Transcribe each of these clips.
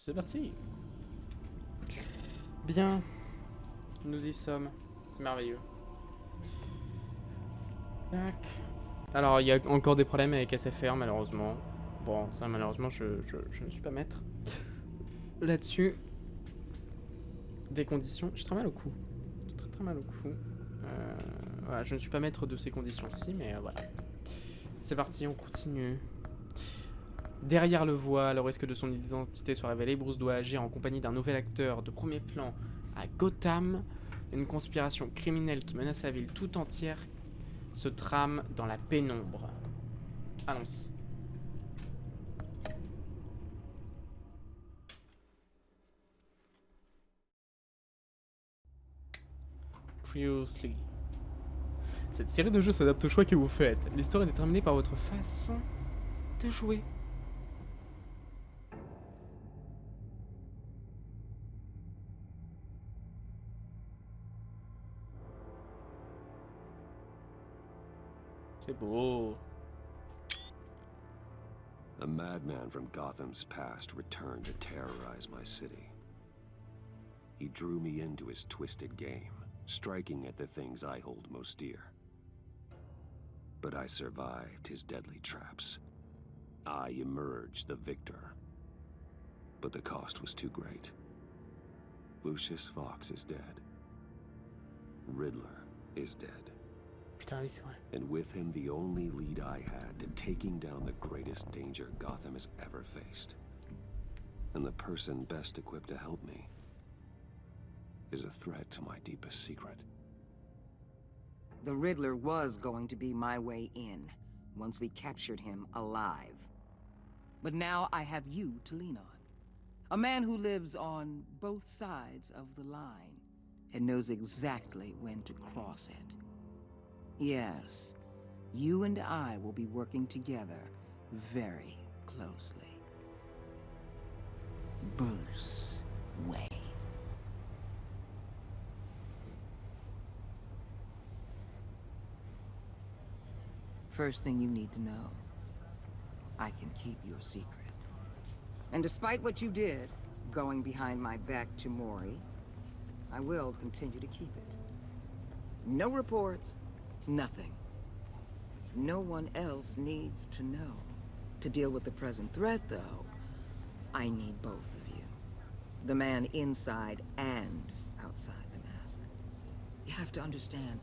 C'est parti. Bien. Nous y sommes. C'est merveilleux. Tac. Alors, il y a encore des problèmes avec SFR, malheureusement. Bon, ça, malheureusement, je ne suis pas maître. Là-dessus. Des conditions. J'ai très mal au cou. J'ai très mal au cou. Voilà, je ne suis pas maître de ces conditions-ci, mais voilà. C'est parti, on continue. Derrière le voile, au risque de son identité soit révélée, Bruce doit agir en compagnie d'un nouvel acteur de premier plan à Gotham. Une conspiration criminelle qui menace la ville tout entière se trame dans la pénombre. Allons-y. Previously. Cette série de jeux s'adapte au choix que vous faites. L'histoire est déterminée par votre façon de jouer. C'est beau. A madman from Gotham's past returned to terrorize my city. He drew me into his twisted game, striking at the things I hold most dear. But I survived his deadly traps. I emerged the victor. But the cost was too great. Lucius Fox is dead. Riddler is dead. Putain, oui, c'est vrai. And with him the only lead I had to taking down the greatest danger Gotham has ever faced. And the person best equipped to help me is a threat to my deepest secret. The Riddler was going to be my way in, once we captured him alive. But now I have you to lean on. A man who lives on both sides of the line, and knows exactly when to cross it. Yes, you and I will be working together very closely. Bruce Wayne. First thing you need to know, I can keep your secret. And despite what you did, going behind my back to Mori, I will continue to keep it. No reports, nothing. No one else needs to know. To deal with the present threat, though, I need both of you. The man inside and outside the mask. You have to understand,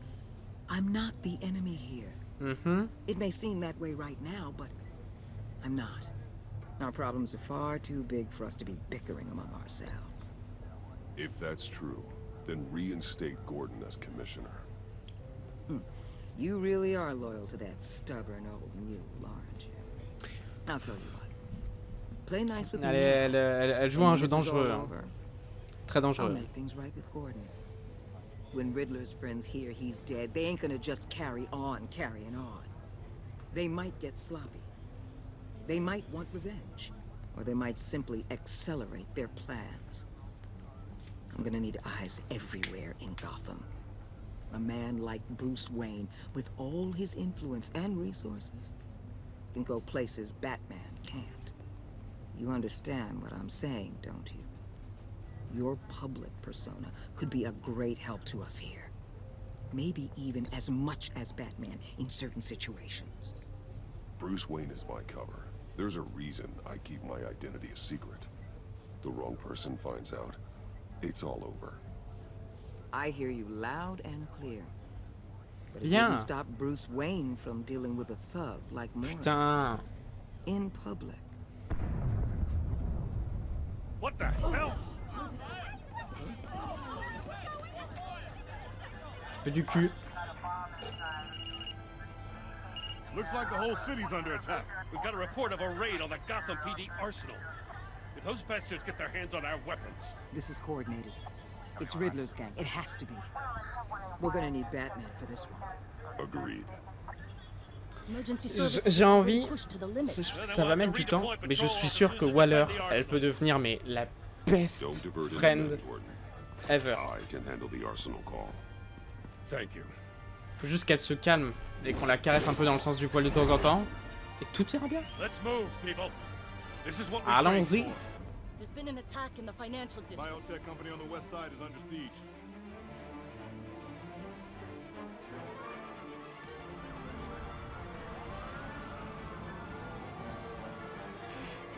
I'm not the enemy here. It may seem that way right now, but I'm not. Our problems are far too big for us to be bickering among ourselves. If that's true, then reinstate Gordon as commissioner. You really are loyal to that stubborn old mule, aren't you? I'll tell you what. Play nice with me. Elle joue un jeu dangereux. Hein. Très I'll dangereux. make things right with Gordon. When Riddler's friends hear he's dead, they ain't gonna just carry on carrying on. They might get sloppy. They might want revenge. Or they might simply accelerate their plans. I'm gonna need eyes everywhere in Gotham. A man like Bruce Wayne, with all his influence and resources, can go places Batman can't. You understand what I'm saying, don't you? Your public persona could be a great help to us here. Maybe even as much as Batman in certain situations. Bruce Wayne is my cover. There's a reason I keep my identity a secret. The wrong person finds out, it's all over. I hear you loud and clear. But it Bien. didn't stop Bruce Wayne from dealing with a thug like Mori. Putain. In public. What the hell? Peu du cul. Looks like the whole city's under attack. We've got a report of a raid on the Gotham PD arsenal. If those bastards get their hands on our weapons... This is coordinated. It's Riddler's gang. It has to be. We're gonna need Batman for this one. Agreed. J'ai envie, ça va mettre du temps, mais je suis sûr que Waller, elle peut devenir mais la best friend ever. I can handle the arsenal call. Thank you. Faut juste qu'elle se calme et qu'on la caresse un peu dans le sens du poil de temps en temps, et tout ira bien. Let's move, people. This is what we Allons-y. trained There's been an attack in the financial district. Biotech company on the west side is under siege.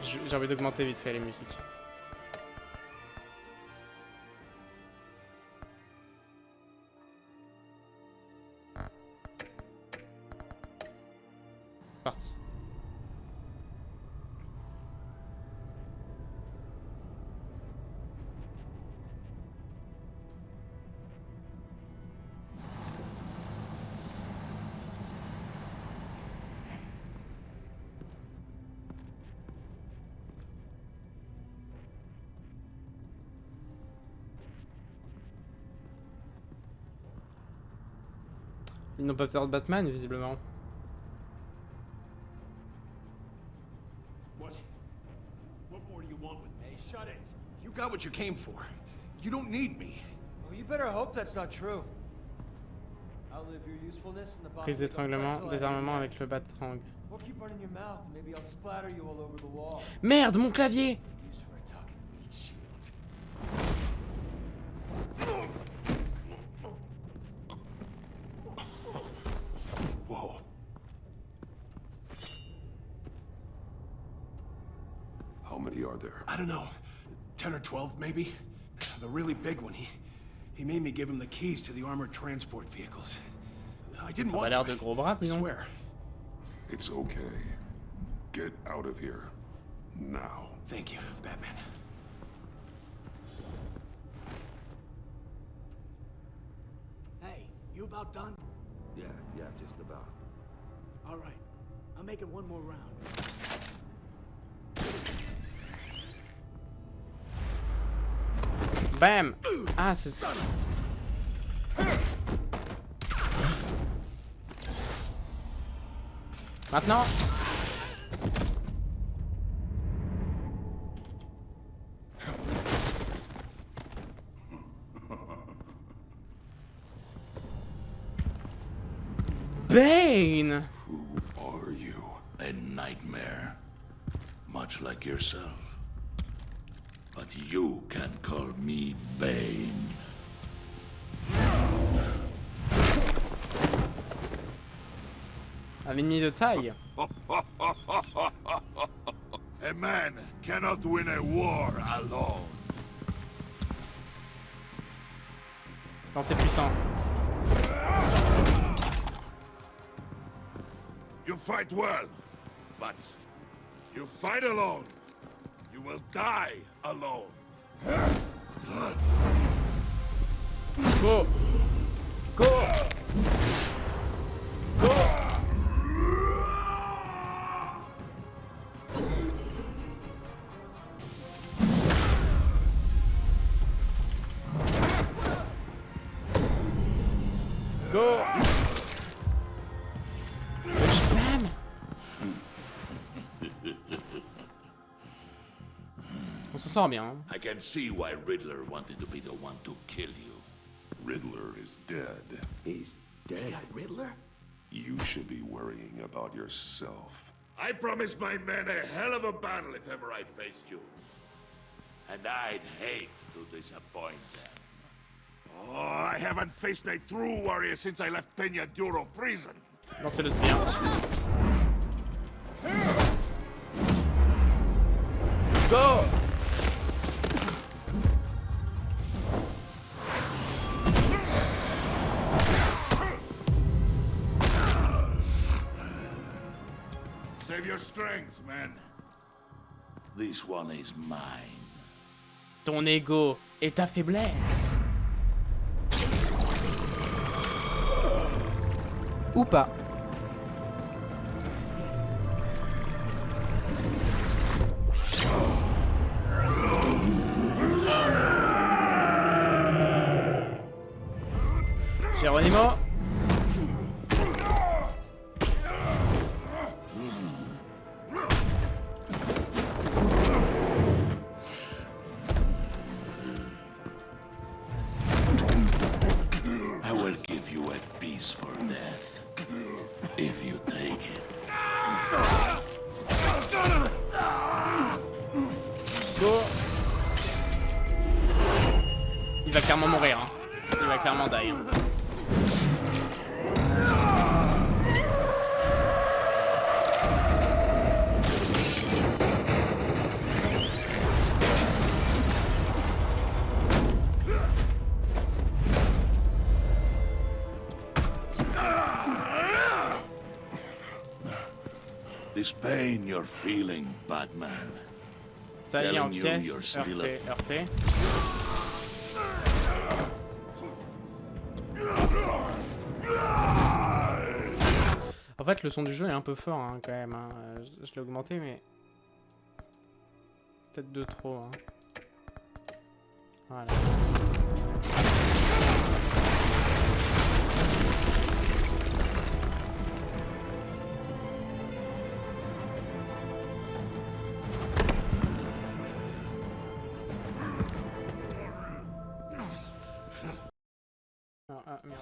J'ai envie d'augmenter vite fait les musiques. Parti. Ils n'ont pas peur de Batman, visiblement. What more do you want with me? Shut it. You got what you came for. You don't need me. Well, you better hope that's not true. Outlive your usefulness and the boss Prise will become d'étranglement, Telltale. désarmement avec le batrang. Or keep running your mouth and maybe I'll splatter you all over the wall. Merde, mon clavier! Use for a talking meat shield. Whoa. How many are there? I don't know. 10 or 12, maybe? The really big one, he made me give him the keys to the armored transport vehicles. I didn't Ça a want l'air to. de gros bras, I dis donc. swear. It's okay. Get out of here. Now. Thank you, Batman. Hey, you about done? Yeah, just about. All right. I'll make it one more round. Bam! Ah, c'est... Maintenant! Bane! Who are you? A nightmare, much like yourself. But you can call me Bane. Un ennemi de taille. A man cannot win a war alone. Lancer puissant. You fight well, but you fight alone. You will die alone. Go! Go! Go! Go! Bam! On s'en sort bien. Hein. I can see why Riddler wanted to be the one to kill you. Riddler is dead. He's dead. Riddler? You should be worrying about yourself. I promised my men a hell of a battle if ever I faced you. And I'd hate to disappoint them. Oh, I haven't faced a true warrior since I left Peña Duro prison. Lancez-le bien. Go! Save your strength, man. This one is mine. Ton ego et ta faiblesse. Ou pas. Geronimo. I will give you a piece for death. If you take it. Go. Il va clairement mourir. Hein. Il va clairement die. Hein. This pain you're feeling, Batman. Taillé en Telling you pièces, you're still heurté, heurté. En fait, le son du jeu est un peu fort hein, quand même. Hein. Je l'ai augmenté, mais peut-être de trop. Hein. Voilà. Ah merde.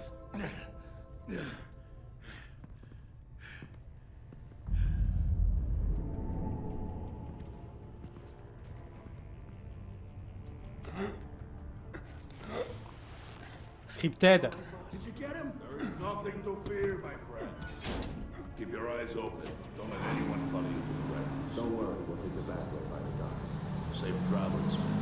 Scripted. Did you get him? There is nothing to fear, my friend. Keep your eyes open. Don't let anyone follow you to the warehouse. Don't worry, we'll take the back way by the docks. Safe travels, my friends.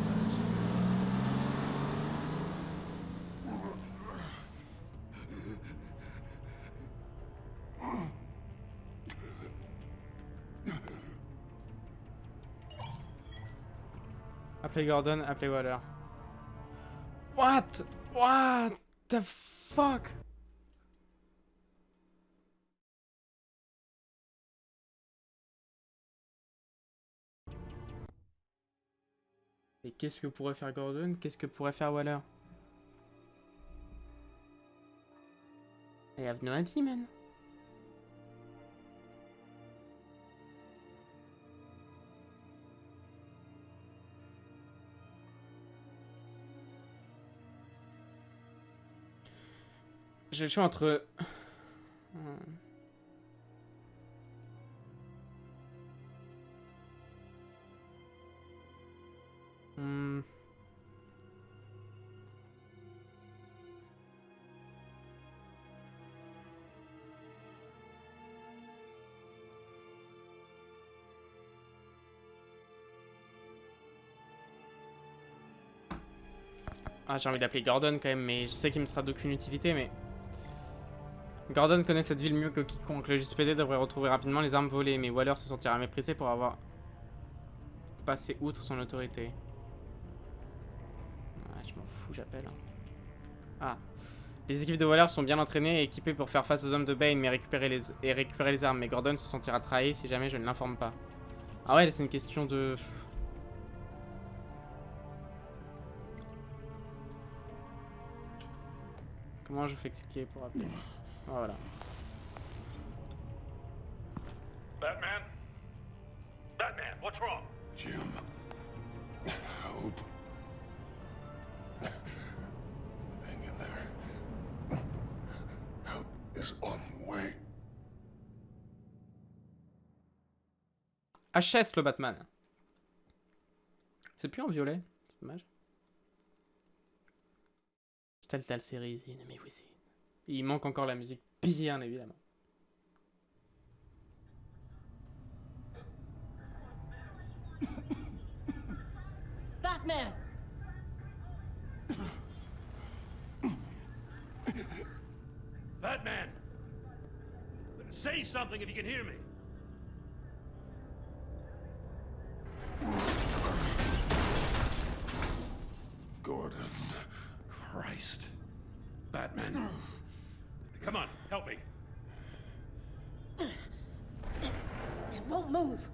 Appelez Gordon, appelez Waller. What? What the fuck? Et qu'est-ce que pourrait faire Gordon? Qu'est-ce que pourrait faire Waller? I have no idea, man. J'ai le choix entre... Ah, j'ai envie d'appeler Gordon quand même, mais je sais qu'il me sera d'aucune utilité, mais... Gordon connaît cette ville mieux que quiconque. Le JSPD devrait retrouver rapidement les armes volées, mais Waller se sentira méprisé pour avoir passé outre son autorité. Ouais, je m'en fous, j'appelle. Ah. Les équipes de Waller sont bien entraînées et équipées pour faire face aux hommes de Bane, mais récupérer les armes. Mais Gordon se sentira trahi si jamais je ne l'informe pas. Ah ouais, c'est une question de... Comment je fais cliquer pour appeler? Oh, voilà. Batman? Batman, what's wrong? Jim. Help. Hang in there. Help is on the way. HS le Batman. C'est plus en violet, c'est dommage. Telltale series, enemy within. Il manque encore la musique, bien évidemment. Batman! Batman! Say something if you can hear me. Gordon. Christ. Batman. Come on, help me. It won't move.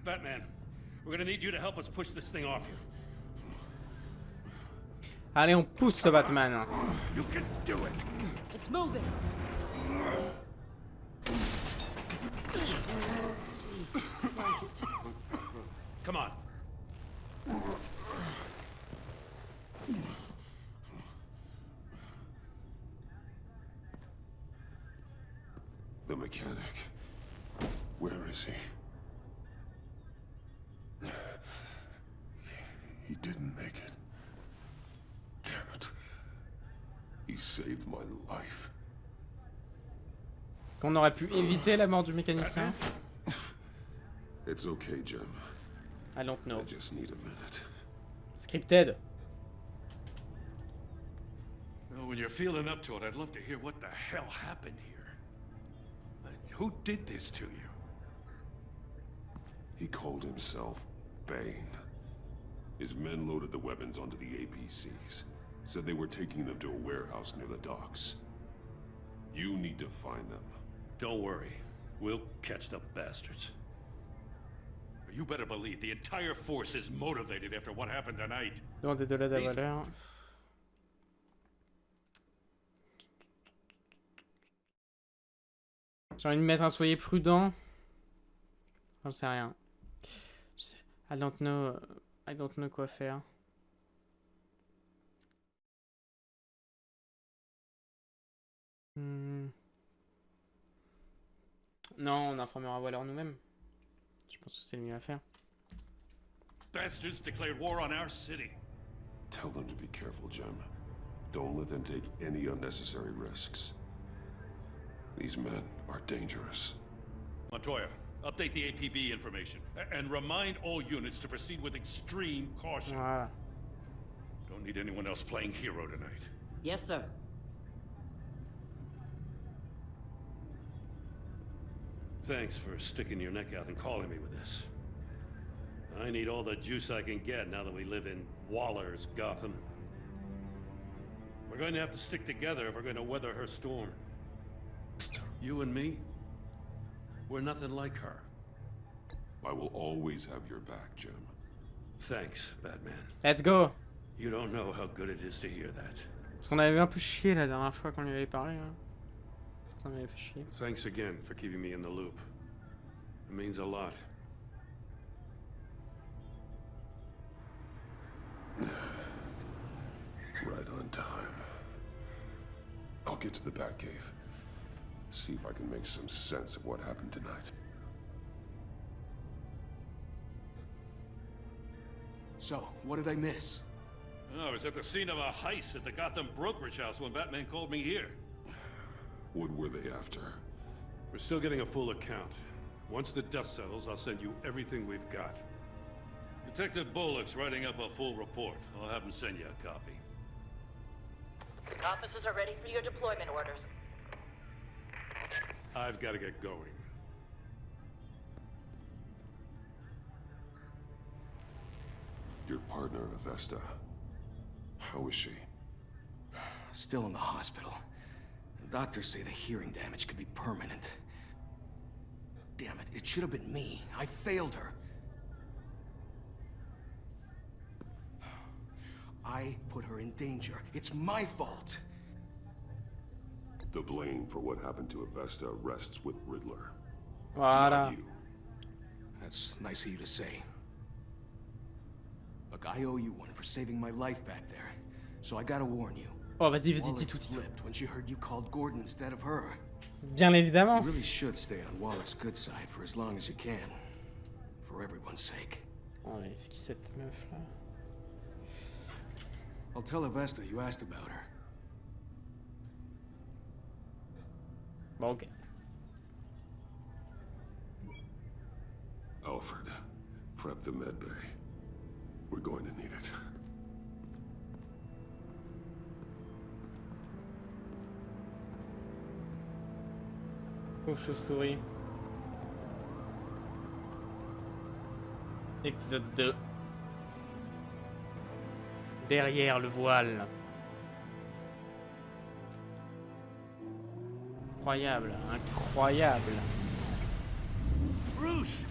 Batman, we're gonna need you to help us push this thing off you. Allez, on pousse ce Batman. You can do it. It's moving. Jesus Christ. Come on. The mechanic. Where is he? didn't make it. Damn it. He saved my life. Qu'on aurait pu éviter la mort du mécanicien. It's okay, Jim. I don't know. I just need a minute. Scripted. Well, when you're feeling up to it, I'd love to hear what the hell happened here. Who did this to you? He called himself Bane. His men loaded the weapons onto the APCs. Said they were taking them to a warehouse near the docks. You need to find them. Don't worry. We'll catch the bastards. You better believe the entire force is motivated after what happened tonight. Demandez de l'aide à Valère. J'ai envie de mettre un soyez prudent. J'en sais rien. I don't know quoi faire. Non, on informera Waller nous-mêmes. Je pense que c'est le mieux à faire. Bastards declared war on our city. Tell them to be careful, Jim. Don't let them take any unnecessary risks. These men are dangerous. Montoya, update the APB information. And remind all units to proceed with extreme caution. Voilà. Don't need anyone else playing hero tonight. Yes, sir. Thanks for sticking your neck out and calling me with this. I need all the juice I can get now that we live in Waller's Gotham. We're going to have to stick together if we're going to weather her storm. You and me, we're nothing like her. I will always have your back, Jim. Thanks, Batman. Let's go. You don't know how good it is to hear that. Parce qu'on avait un peu chié la dernière fois qu'on lui avait parlé. Hein. Ça m'avait fait chier. Thanks again for keeping me in the loop. It means a lot. Right on time. I'll get to the Batcave. See if I can make some sense of what happened tonight. So, what did I miss? Oh, I was at the scene of a heist at the Gotham brokerage house when Batman called me here. What were they after? We're still getting a full account. Once the dust settles, I'll send you everything we've got. Detective Bullock's writing up a full report. I'll have him send you a copy. Officers are ready for your deployment orders. I've got to get going. Your partner, Avesta. How is she? Still in the hospital. The doctors say the hearing damage could be permanent. Damn it, it should have been me. I failed her. I put her in danger. It's my fault. The blame for what happened to Avesta rests with Riddler. Voilà. Not you. That's nice of you to say. Look, I owe you one for saving my life back there. So I gotta warn you. Oh, vas-y, vas-y, Waller dis tout, dis tout. flipped when she heard you called Gordon instead of her. Bien You évidemment. really should stay on Waller's good side for as long as you can. For everyone's sake. Oh, mais c'est qui cette meuf là? I'll tell Avesta you asked about her. Bon, ok. Alfred, prep the med bay. We're going to need it. Pauvre chauve-souris. Épisode 2. Derrière le voile. Incroyable, incroyable. Bruce!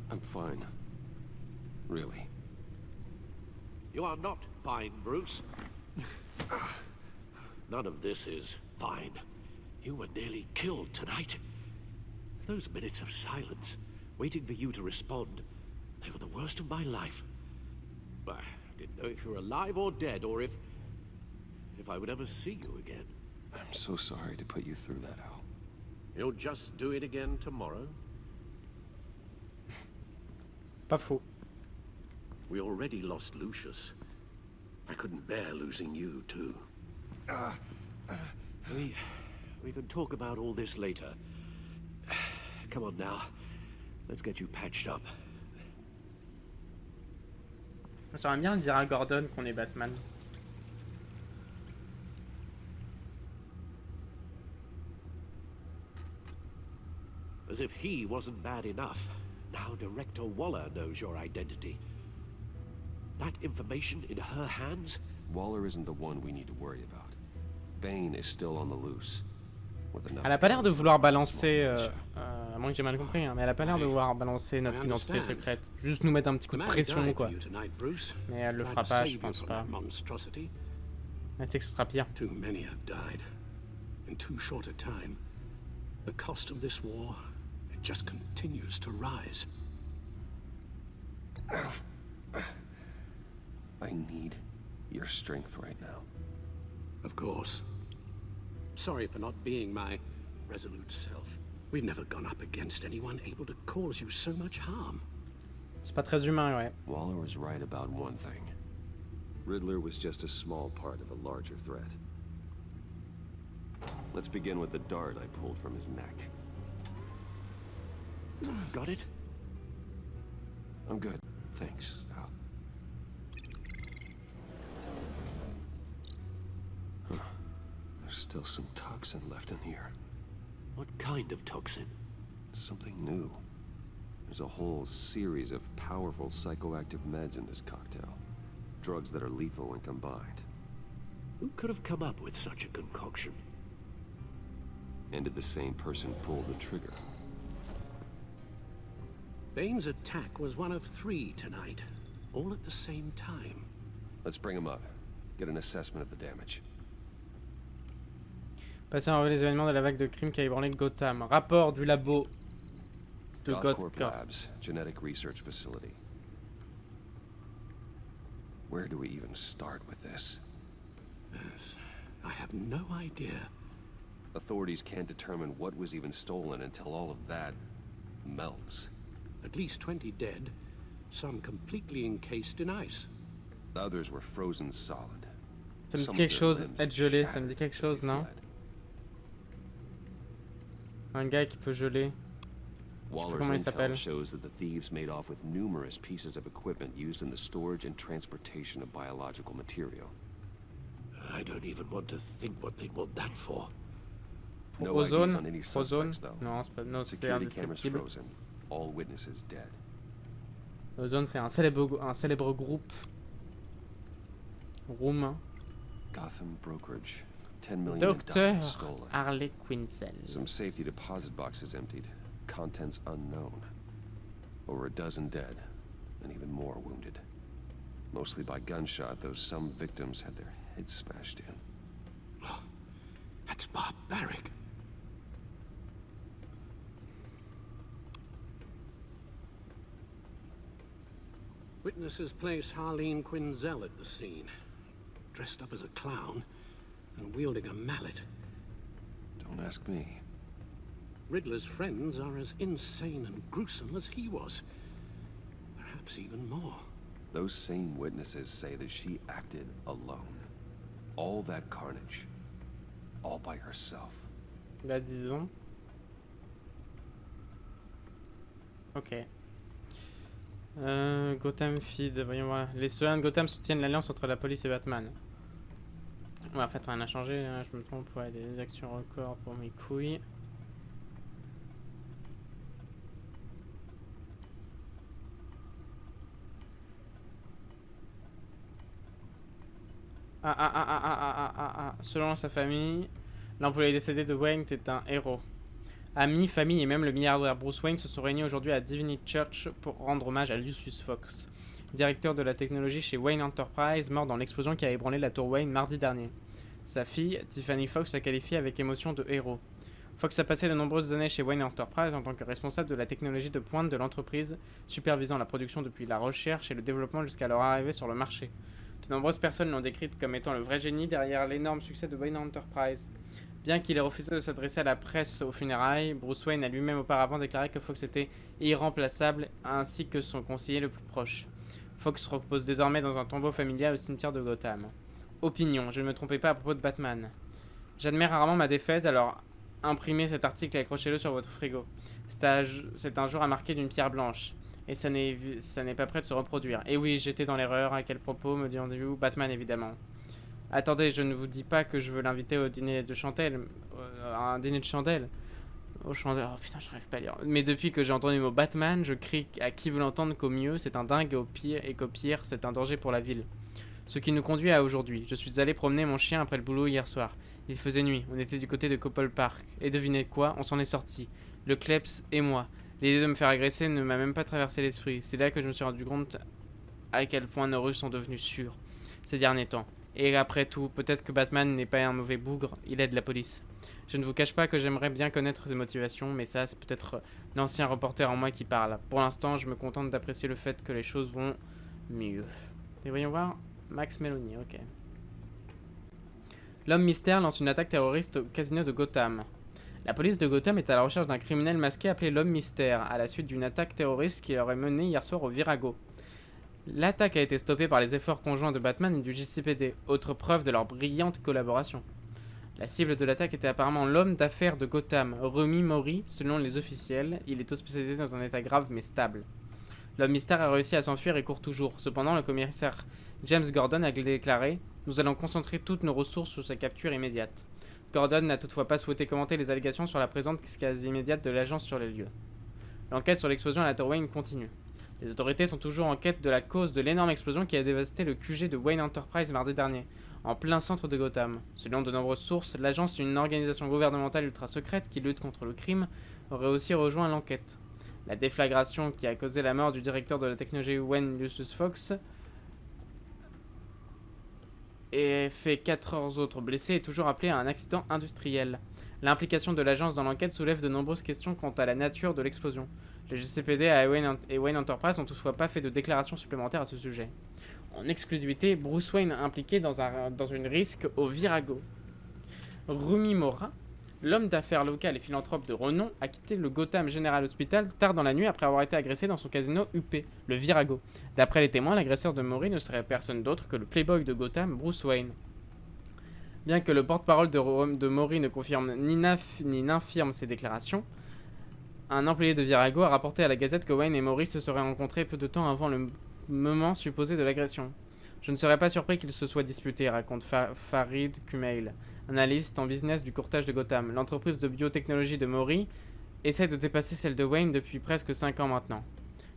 I'm fine. Really. You are not fine, Bruce. None of this is fine. You were nearly killed tonight. Those minutes of silence, waiting for you to respond, they were the worst of my life. I didn't know if you were alive or dead, or if I would ever see you again. I'm so sorry to put you through that, Al. You'll just do it again tomorrow? Pas faux. We already lost Lucius. I couldn't bear losing you, too. We can talk about all this later. Come on now. Let's get you patched up. J'aimerais bien dire à Gordon qu'on est Batman. As if he wasn't bad enough. Now Director Waller knows your identity. That information in her hands? Waller isn't the one we need to worry about. Bane is still on the loose. Elle a pas l'air de vouloir balancer, à moins que j'ai mal compris, hein, mais elle a pas l'air de vouloir balancer notre identité secrète. Juste nous mettre un petit coup de pression, quoi. Mais elle le fera pas, je pense pas. Mais tu sais que ce sera pire. Too many have died in too short a time. The cost of this war, it just continues to rise. I need your strength right now. Of course. Sorry for not being my resolute self. We've never gone up against anyone able to cause you so much harm. C'est pas très humain, ouais. Waller was right about one thing. Riddler was just a small part of a larger threat. Let's begin with the dart I pulled from his neck. Got it? I'm good, thanks, Al. Huh. There's still some toxin left in here. What kind of toxin? Something new. There's a whole series of powerful psychoactive meds in this cocktail. Drugs that are lethal when combined. Who could have come up with such a concoction? And did the same person pull the trigger? Bane's attack was one of 3 tonight, all at the same time. Let's bring him up. Get an assessment of the damage. Passer en revue les événements de la vague de crimes qui a ébranlé Gotham. Rapport du labo de Gotham Gotham. Labs, genetic research facility. Where do we even start with this? Yes, I have no idea. Authorities can't determine what was even stolen until all of that melts. At least 20 dead, some completely encased in ice. Others were frozen solid. Ça me dit quelque chose, être gelé, ça me dit quelque chose, non? Un gars qui peut geler. Je sais plus comment il s'appelle. Shows that the thieves made off with numerous pieces of equipment used in the storage and transportation of biological material. I don't even want to think what they'd want that for. No ideas on any suspects, though. Non, c'est pas. Non, c'est Security cameras indestructible. frozen. All witnesses dead. Ozone, c'est un célèbre groupe roumain. Gotham brokerage. 10 million Docteur stolen. Harley Quinzel. Some safety deposit boxes emptied. Contents unknown. Over a dozen dead, and even more wounded. Mostly by gunshot, though some victims had their heads smashed in. Oh, that's barbaric. Witnesses place Harleen Quinzel at the scene, dressed up as a clown and wielding a mallet. Don't ask me. Riddler's friends are as insane and gruesome as he was. Perhaps even more. Those same witnesses say that she acted alone. All that carnage. All by herself. Bah disons. Ok. Gotham Feed, voyons voir. Les citoyens de Gotham soutiennent l'alliance entre la police et Batman. Ouais, en fait rien n'a changé, hein. Je me trompe, ouais, des actions records pour mes couilles. Selon sa famille, l'employé décédé de Wayne était un héros. Amis, famille et même le milliardaire Bruce Wayne se sont réunis aujourd'hui à Divinity Church pour rendre hommage à Lucius Fox, directeur de la technologie chez Wayne Enterprise, mort dans l'explosion qui a ébranlé la tour Wayne mardi dernier. Sa fille, Tiffany Fox, la qualifie avec émotion de héros. Fox a passé de nombreuses années chez Wayne Enterprise en tant que responsable de la technologie de pointe de l'entreprise, supervisant la production depuis la recherche et le développement jusqu'à leur arrivée sur le marché. De nombreuses personnes l'ont décrite comme étant le vrai génie derrière l'énorme succès de Wayne Enterprise. Bien qu'il ait refusé de s'adresser à la presse aux funérailles, Bruce Wayne a lui-même auparavant déclaré que Fox était irremplaçable, ainsi que son conseiller le plus proche. Fox repose désormais dans un tombeau familial au cimetière de Gotham. Opinion, je ne me trompais pas à propos de Batman. J'admets rarement ma défaite, alors imprimez cet article et accrochez-le sur votre frigo. C'est un jour à marquer d'une pierre blanche, et ça n'est pas prêt de se reproduire. Et oui, j'étais dans l'erreur, à quel propos me demandez-vous? Batman, évidemment. Attendez, je ne vous dis pas que je veux l'inviter au dîner de chandelle, à un dîner de chandelle. Au chandelle, oh putain, j'arrive pas à lire. Mais depuis que j'ai entendu le mot Batman, je crie à qui veut l'entendre qu'au mieux, c'est un dingue et qu'au pire, c'est un danger pour la ville. Ce qui nous conduit à aujourd'hui. Je suis allé promener mon chien après le boulot hier soir. Il faisait nuit, on était du côté de Copple Park. Et devinez quoi, on s'en est sorti. Le Kleps et moi. L'idée de me faire agresser ne m'a même pas traversé l'esprit. C'est là que je me suis rendu compte à quel point nos rues sont devenues sûres ces derniers temps. Et après tout, peut-être que Batman n'est pas un mauvais bougre, il aide la police. Je ne vous cache pas que j'aimerais bien connaître ses motivations, mais ça, c'est peut-être l'ancien reporter en moi qui parle. Pour l'instant, je me contente d'apprécier le fait que les choses vont mieux. Et voyons voir, Max Meloni, ok. L'homme mystère lance une attaque terroriste au casino de Gotham. La police de Gotham est à la recherche d'un criminel masqué appelé l'homme mystère, à la suite d'une attaque terroriste qui aurait menée hier soir au Virago. L'attaque a été stoppée par les efforts conjoints de Batman et du JCPD, autre preuve de leur brillante collaboration. La cible de l'attaque était apparemment l'homme d'affaires de Gotham, Remy Maury, selon les officiels. Il est hospitalisé dans un état grave mais stable. L'homme mystère a réussi à s'enfuir et court toujours. Cependant, le commissaire James Gordon a déclaré « Nous allons concentrer toutes nos ressources sur sa capture immédiate ». Gordon n'a toutefois pas souhaité commenter les allégations sur la présence quasi immédiate de l'agence sur les lieux. L'enquête sur l'explosion à la Tour Wayne continue. Les autorités sont toujours en quête de la cause de l'énorme explosion qui a dévasté le QG de Wayne Enterprise mardi dernier, en plein centre de Gotham. Selon de nombreuses sources, l'agence, une organisation gouvernementale ultra secrète qui lutte contre le crime, aurait aussi rejoint l'enquête. La déflagration qui a causé la mort du directeur de la technologie Wayne Lucius Fox et fait 4 autres blessés est toujours appelée à un accident industriel. L'implication de l'agence dans l'enquête soulève de nombreuses questions quant à la nature de l'explosion. Le GCPD et Wayne Enterprise n'ont toutefois pas fait de déclaration supplémentaire à ce sujet. En exclusivité, Bruce Wayne impliqué dans une risque au Virago. Rumi Mora, l'homme d'affaires local et philanthrope de renom, a quitté le Gotham General Hospital tard dans la nuit après avoir été agressé dans son casino UP, le Virago. D'après les témoins, l'agresseur de Maury ne serait personne d'autre que le playboy de Gotham, Bruce Wayne. Bien que le porte-parole de Maury ne confirme ni n'infirme ces déclarations, un employé de Virago a rapporté à la Gazette que Wayne et Maury se seraient rencontrés peu de temps avant le moment supposé de l'agression. Je ne serais pas surpris qu'ils se soient disputés, raconte Farid Kumail, analyste en business du courtage de Gotham. L'entreprise de biotechnologie de Maury essaie de dépasser celle de Wayne depuis presque 5 ans maintenant.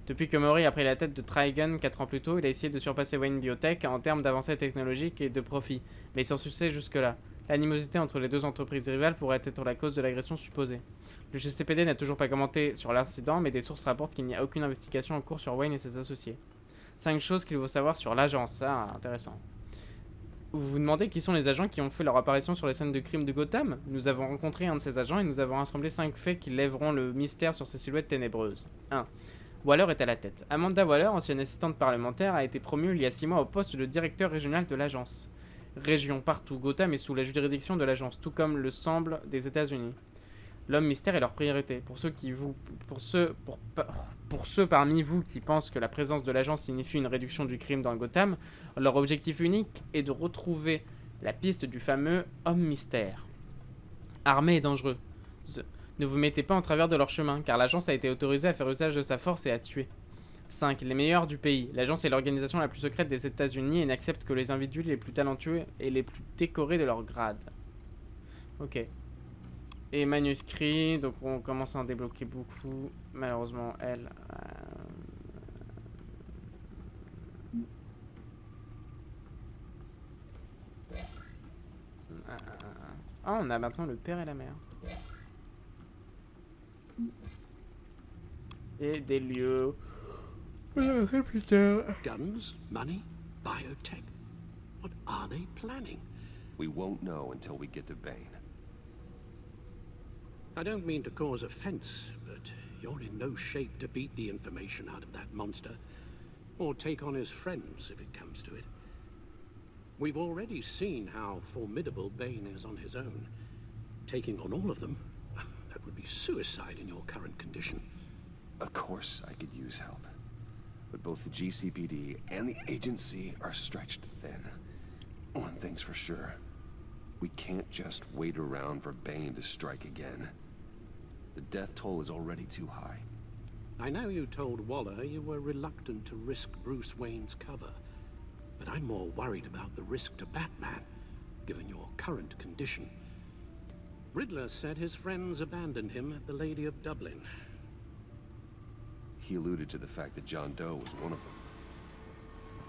Depuis que Maury a pris la tête de Trigon 4 ans plus tôt, il a essayé de surpasser Wayne Biotech en termes d'avancées technologiques et de profit, mais sans succès jusque-là. L'animosité entre les deux entreprises rivales pourrait être la cause de l'agression supposée. Le GCPD n'a toujours pas commenté sur l'incident, mais des sources rapportent qu'il n'y a aucune investigation en cours sur Wayne et ses associés. 5 choses qu'il faut savoir sur l'agence, ça, intéressant. Vous vous demandez qui sont les agents qui ont fait leur apparition sur les scènes de crime de Gotham? Nous avons rencontré un de ces agents et nous avons rassemblé 5 faits qui lèveront le mystère sur ces silhouettes ténébreuses. 1. Waller est à la tête. Amanda Waller, ancienne assistante parlementaire, a été promue il y a 6 mois au poste de directeur régional de l'agence. Région partout, Gotham est sous la juridiction de l'agence, tout comme le semble des États-Unis. L'homme mystère est leur priorité. Pour ceux parmi vous qui pensent que la présence de l'agence signifie une réduction du crime dans Gotham, leur objectif unique est de retrouver la piste du fameux homme mystère. Armé et dangereux. Ne vous mettez pas en travers de leur chemin, car l'agence a été autorisée à faire usage de sa force et à tuer. 5. Les meilleurs du pays. L'agence est l'organisation la plus secrète des États-Unis et n'accepte que les individus les plus talentueux et les plus décorés de leur grade. Ok. Et manuscrit, donc on commence à en débloquer beaucoup. Malheureusement, elle... Ah, on a maintenant le père et la mère. Et des lieux. Plus tard. Guns, money, biotech. What are they planning? We won't know until we get to Bane. I don't mean to cause offense, but you're in no shape to beat the information out of that monster, or take on his friends if it comes to it. We've already seen how formidable Bane is on his own. taking on all of them, that would be suicide in your current condition. Of course I could use help. But both the GCPD and the agency are stretched thin. One thing's for sure. We can't just wait around for Bane to strike again. The death toll is already too high. I know you told Waller you were reluctant to risk Bruce Wayne's cover, but I'm more worried about the risk to Batman, given your current condition. Riddler said his friends abandoned him at the Lady of Dublin. He alluded to the fact that John Doe was one of them.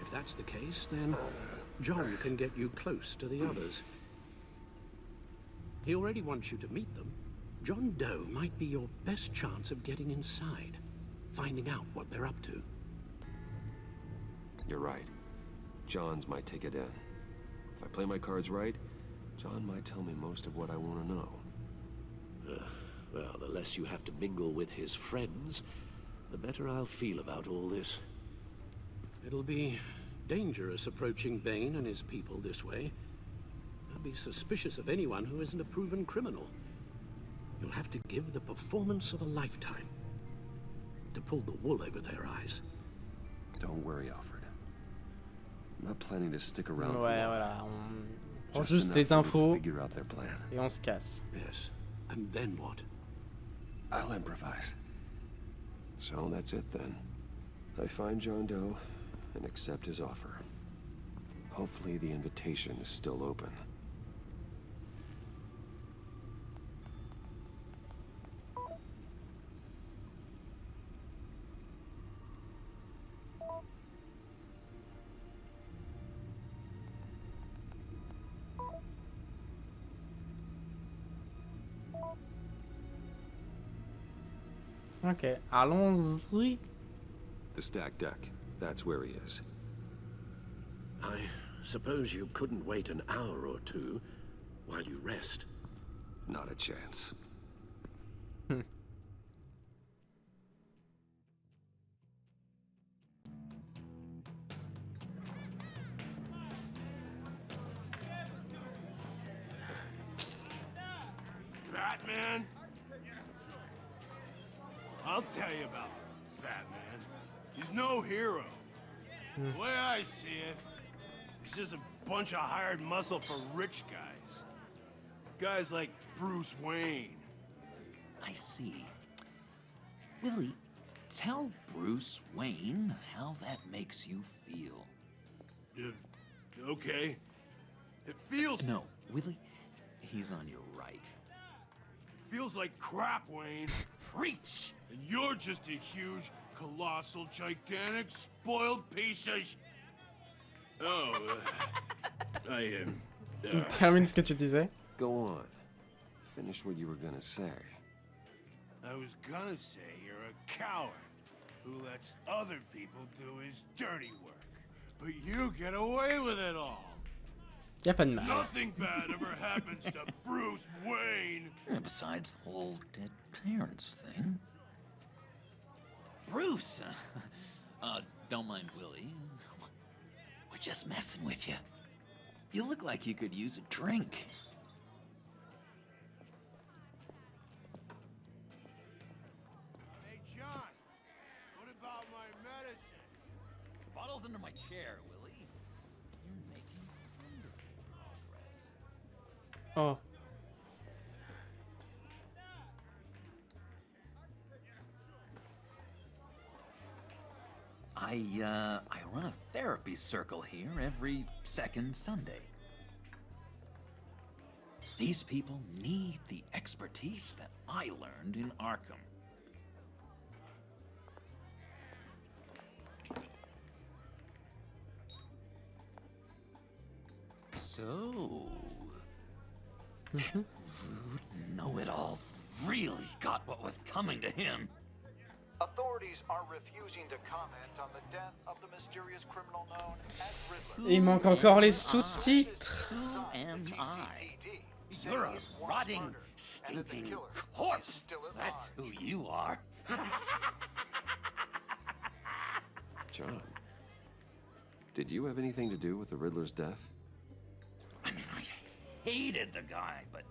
If that's the case, then John can get you close to the others. He already wants you to meet them. John Doe might be your best chance of getting inside, finding out what they're up to. You're right. John's my ticket in. If I play my cards right, John might tell me most of what I want to know. Well, the less you have to mingle with his friends, the better I'll feel about all this. It'll be dangerous approaching Bane and his people this way. I'll be suspicious of anyone who isn't a proven criminal. You'll have to give the performance of a lifetime to pull the wool over their eyes. Don't worry, Alfred. I'm not planning to stick around for Ouais, long. voilà, on prend Just juste enough les for me to infos figure out their plan. et on se casse. Yes, and then what? I'll improvise. So that's it then. I find John Doe and accept his offer. Hopefully the invitation is still open. Ok, allons-y. The stacked deck. That's where he is. I suppose you couldn't wait an hour or two while you rest. Not a chance. Batman? I'll tell you about Batman. He's no hero. The way I see it, he's just a bunch of hired muscle for rich guys. Guys like Bruce Wayne. I see. Willie, tell Bruce Wayne how that makes you feel. Okay. It feels... No, Willie, he's on your right. It feels like crap, Wayne. Preach! And you're just a huge, colossal, gigantic, spoiled piece of Oh, I Termine ce que tu disais. Go on. Finish what you were gonna say. I was gonna say you're a coward who lets other people do his dirty work. But you get away with it all. Y a pas de mal. Nothing bad ever happens to Bruce Wayne. Besides the whole dead parents thing. Bruce! Don't mind Willie. We're just messing with you. You look like you could use a drink. Hey, John, what about my medicine? The bottle's under my chair, Willie. You're making wonderful progress. Oh. I run a therapy circle here every second Sunday. These people need the expertise that I learned in Arkham. So, Know-It-All really got what was coming to him. Authorities are refusing to comment on the death of the mysterious criminal known as Riddler. Il manque encore les sous-titres. Who am I? You're a rotting, stinking corpse. That's who you are. John, did you have anything to do with the Riddler's death? I mean, I hated the guy, but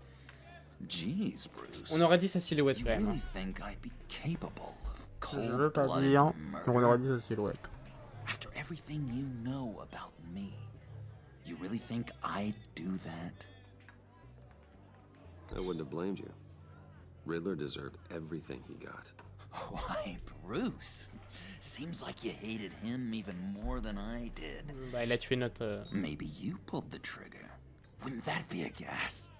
Jeez, Bruce. On aurait dit sa silhouette You quand même. really think I'd be capable of Je veux pas cold-blooded dire, mais on aurait murder? dit sa silhouette. After everything you know about me, you really think I'd do that? I wouldn't have blamed you. Riddler deserved everything he got. Why, Bruce? Seems like you hated him even more than I did. Bah, il a tué notre... Maybe you pulled the trigger. Wouldn't that be a gas?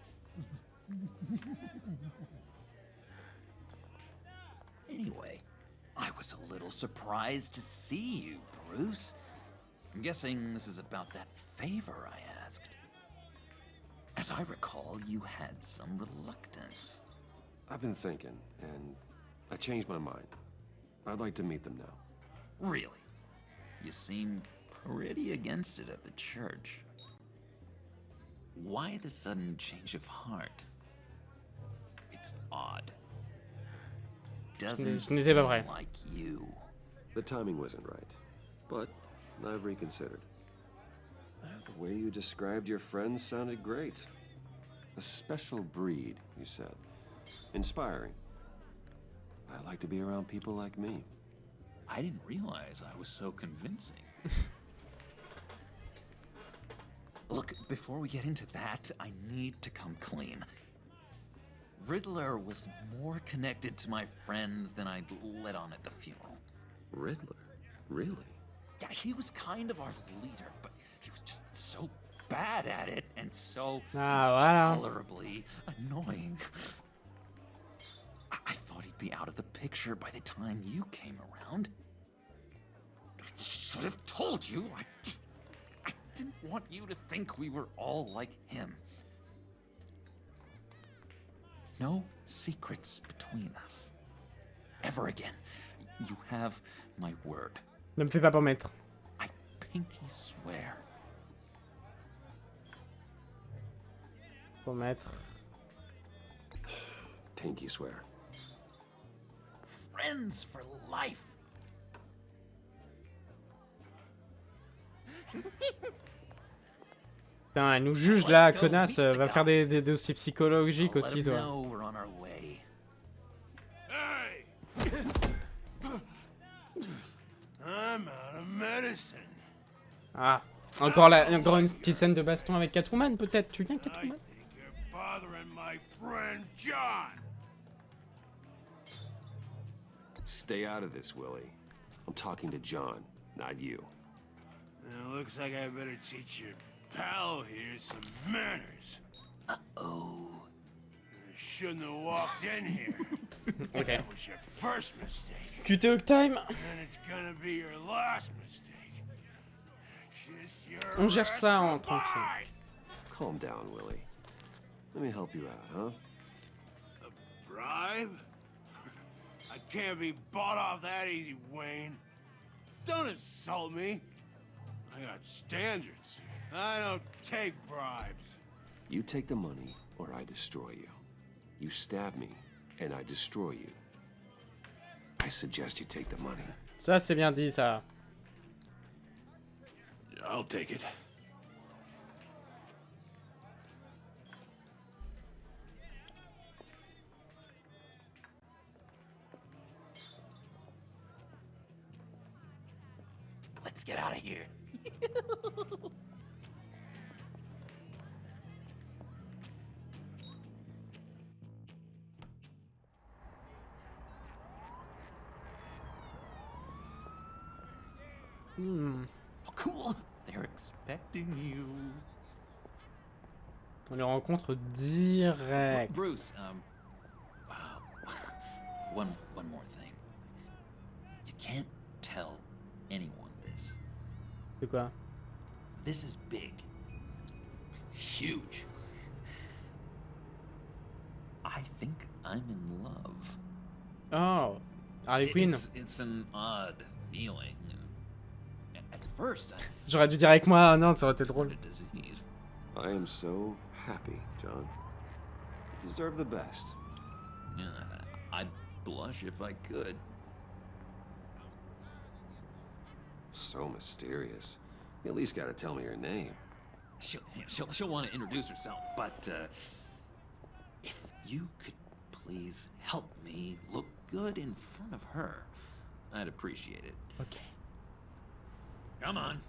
Anyway, I was a little surprised to see you, Bruce. I'm guessing this is about that favor I asked. As I recall, you had some reluctance. I've been thinking, and I changed my mind. I'd like to meet them now. Really? You seem pretty against it at the church. Why the sudden change of heart? It's odd. Doesn't Ce n'était pas vrai. seem like you. The timing wasn't right, but I've reconsidered. The way you described your friends sounded great. A special breed, you said. Inspiring. I like to be around people like me. I didn't realize I was so convincing. Look, before we get into that, I need to come clean. Riddler was more connected to my friends than I'd let on at the funeral. Riddler? Really? Yeah, he was kind of our leader, but he was just so bad at it and so voilà. tolerably annoying. I thought he'd be out of the picture by the time you came around. I should have told you. I didn't want you to think we were all like him. No secrets between us. Ever again. You have my word. Ne me fais pas promettre. I pinky swear. Promettre. Pinky swear. Friends for life. Putain, elle nous juge là, connasse. Va faire des dossiers psychologiques I'll let aussi, him toi. know we're on our way. Hey! I'm out of medicine. Ah, encore une petite scène de baston avec Catwoman, peut-être. Tu viens, I Catwoman? think you're bothering my friend John. Stay out of this, Willie. I'm talking to John, not you. It looks like I better teach your pal here some manners. Uh-oh. I shouldn't have walked in here. Ok. That was your first mistake. QTE time. And it's gonna be your last mistake. Kiss your On gère ass ça en goodbye. tranquille. Calm down, Willie. Let me help you out, huh? A bribe? I can't be bought off that easy, Wayne. Don't insult me. I got standards. I don't take bribes. You take the money, or I destroy you. You stab me, and I destroy you. I suggest you take the money. Ça, c'est bien dit, ça. I'll take it. Let's get out of here. Hmm. Oh, cool. They're expecting you. On les rencontre direct. Bruce, one more thing. You can't tell anyone this. De quoi? This is big. Huge. I think I'm in love. Oh, Harley Quinn. It's an odd feeling. At first, J'aurais dû dire avec moi, non, ça aurait été drôle. disease. I am so happy, John. You deserve the best. Yeah, I'd blush if I could. So mysterious. You at least gotta tell me your name. She'll want to introduce herself, but if you could please help me look good in front of her, I'd appreciate it. Ok. Come on.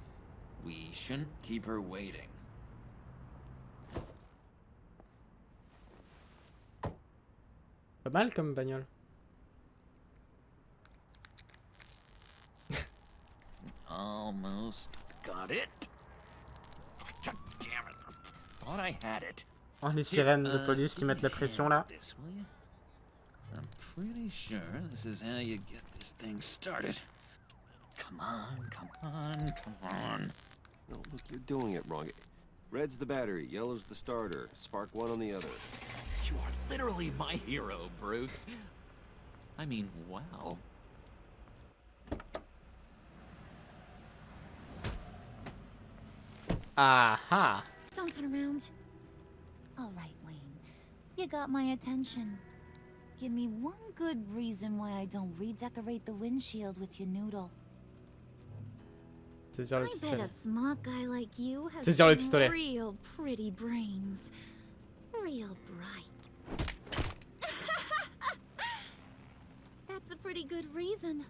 We shouldn't keep her waiting. Pas mal comme bagnole. Almost got it. Damn it. Thought I had it. Oh, les sirènes de police qui mettent la pression là. This, will you? I'm pretty sure this is how you get this thing started. Come on, come on, come on. No, look, you're doing it wrong. Red's the battery, yellow's the starter. Spark one on the other. You are literally my hero, Bruce. I mean, wow. Aha. Don't turn around. All right, Wayne. You got my attention. Give me one good reason why I don't redecorate the windshield with your noodle. Saisir le I bet pistolet. a smart guy like you has Saisir le some pistolet. real pretty brains. Real bright. That's a pretty good reason.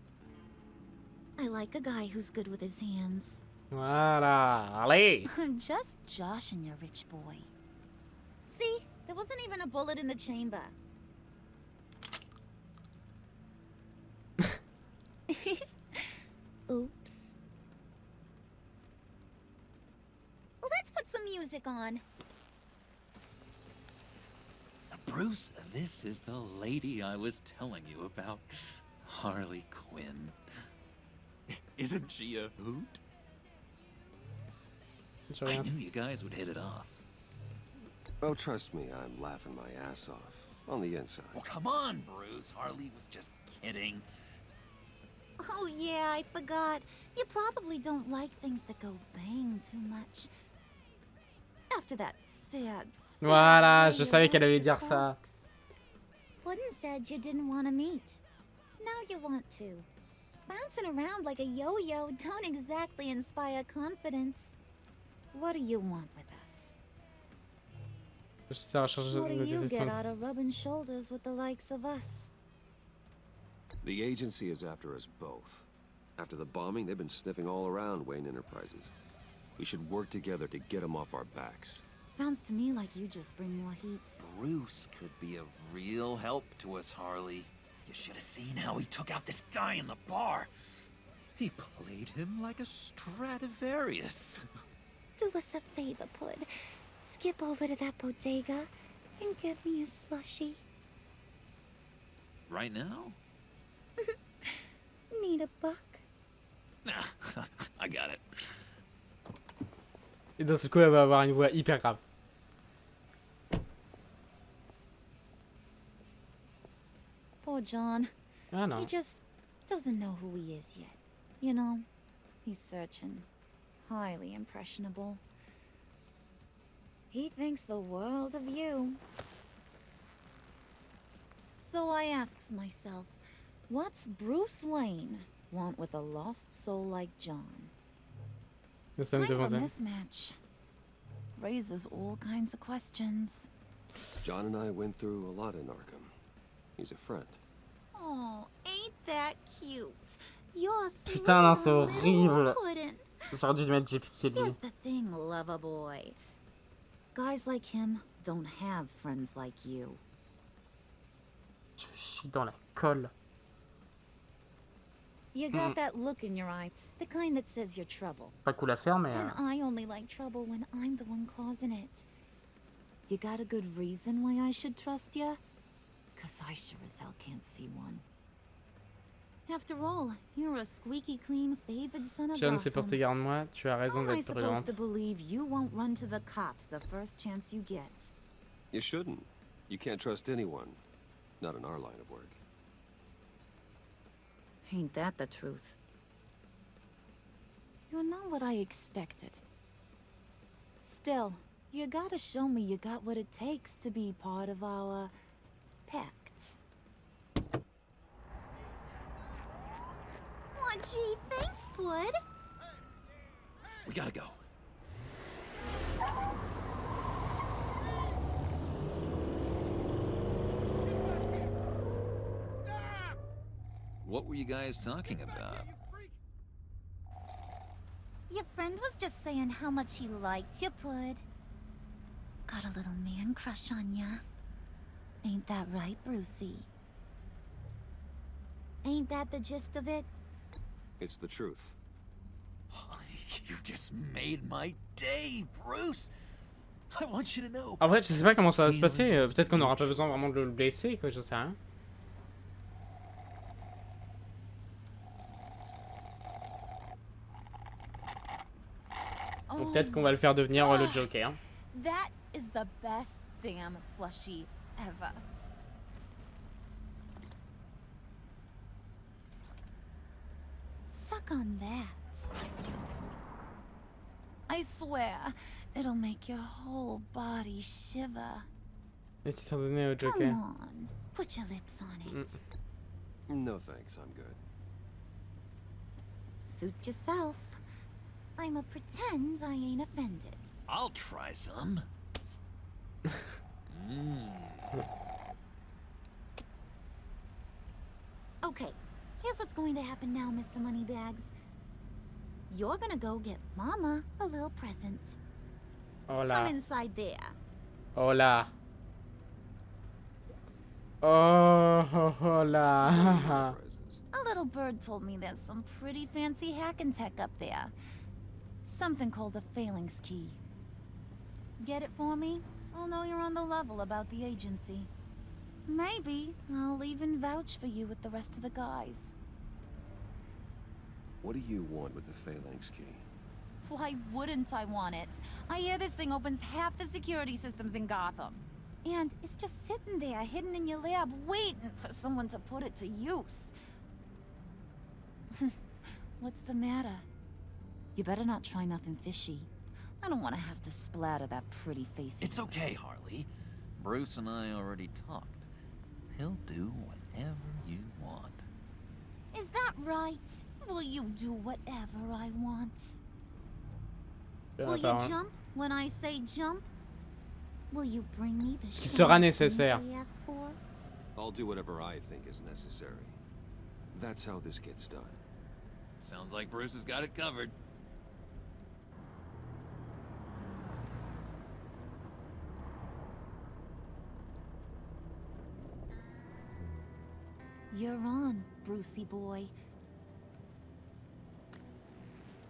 I like a guy who's good with his hands. Voilà. Allez. I'm just joshing you, rich boy. See? There wasn't even a bullet in the chamber. Oops. Let's put some music on. Bruce, this is the lady I was telling you about. Harley Quinn. Isn't she a hoot? I knew you guys would hit it off. Oh, trust me, I'm laughing my ass off. On the inside. Well, come on, Bruce. Harley was just kidding. Oh yeah, I forgot. You probably don't like things that go bang too much. After that sad Voilà, je savais qu'elle allait dire ça. Wooden said you didn't want to meet. Now you want to. Bouncing around like a yo-yo don't exactly inspire confidence. What do you want with us? Je suis à la recherche What do de you get détestement. out of rubbing shoulders with the likes of us? The agency is after us both. After the bombing, they've been sniffing all around Wayne Enterprises. We should work together to get them off our backs. Sounds to me like you just bring more heat. Bruce could be a real help to us, Harley. You should have seen how he took out this guy in the bar. He played him like a Stradivarius. Do us a favor, Pud. Skip over to that bodega and get me a slushie. Right now? Need a buck? Nah, I got it. Et d'un seul coup, elle va avoir une voix hyper grave. Poor John. Ah non. He just doesn't know who he is yet. You know, he's searching. Highly impressionable. He thinks the world of you. So I asks myself, what's Bruce Wayne want with a lost soul like John? Nous sommes Kind of devant a elle. mismatch. Raises all kinds of questions. John and I went through a lot in Arkham. He's a friend. Oh, ain't that cute? You're Putain, non, c'est sweet little horrible. puddin'. J'aurais dû mettre j'ai pitié de lui. Here's the thing, lover boy. Guys like him don't have friends like you. Je chie dans la colle. You got that look in your eye, the kind that says you're trouble. Pas cool à faire, mais. And I only like trouble when I'm the one causing it. You got a good reason why I should trust you? 'Cause I sure as hell can't see one. After all, you're a squeaky clean favored son of John, c'est pour Gotham. tes garde-moi. Tu as raison How am I d'être supposed brillante. to believe you won't run to the cops the first chance you get? You shouldn't. You can't trust anyone. Not in our line of work. Ain't that the truth? You're not what I expected. Still, you gotta show me you got what it takes to be part of our pact. Aw, gee, thanks, Bud. We gotta go. What were you guys talking about? Your friend was just saying how much he liked you, Pud. Got a little man crush on ya. Ain't that right, Brucey? Ain't that the gist of it? It's the truth. You just made my day, Bruce. I want you to know. En vrai, je sais pas comment ça va se passer. Peut-être qu'on aura pas besoin vraiment de le blesser, quoi. Je sais rien. Ou peut-être qu'on va le faire devenir le Joker. That is the best damn slushie ever. Suck on that. I swear, it'll make your whole body shiver. Et si t'en donnais au Joker? Come on, put your lips on it. No thanks, I'm good. Suit yourself. I'ma pretend I ain't offended. I'll try some. Okay, here's what's going to happen now, Mr. Moneybags. You're gonna go get Mama a little present. Hola. From inside there. Hola. Oh, hola. A little bird told me there's some pretty fancy hacking tech up there. Something called a phalanx key. Get it for me? I'll know you're on the level about the agency. Maybe I'll even vouch for you with the rest of the guys. What do you want with the phalanx key? Why wouldn't I want it? I hear this thing opens half the security systems in Gotham. And it's just sitting there, hidden in your lab, waiting for someone to put it to use. What's the matter? You better not try nothing fishy. I don't want to have to splatter that pretty face. It's okay, Harley. Bruce and I already talked. He'll do whatever you want. Is that right? Will you do whatever I want? Will you jump when I say jump? Will you bring me the Ce qui sera nécessaire. I ask for? I'll do whatever I think is necessary. That's how this gets done. Sounds like Bruce has got it covered. You're on, Brucey boy.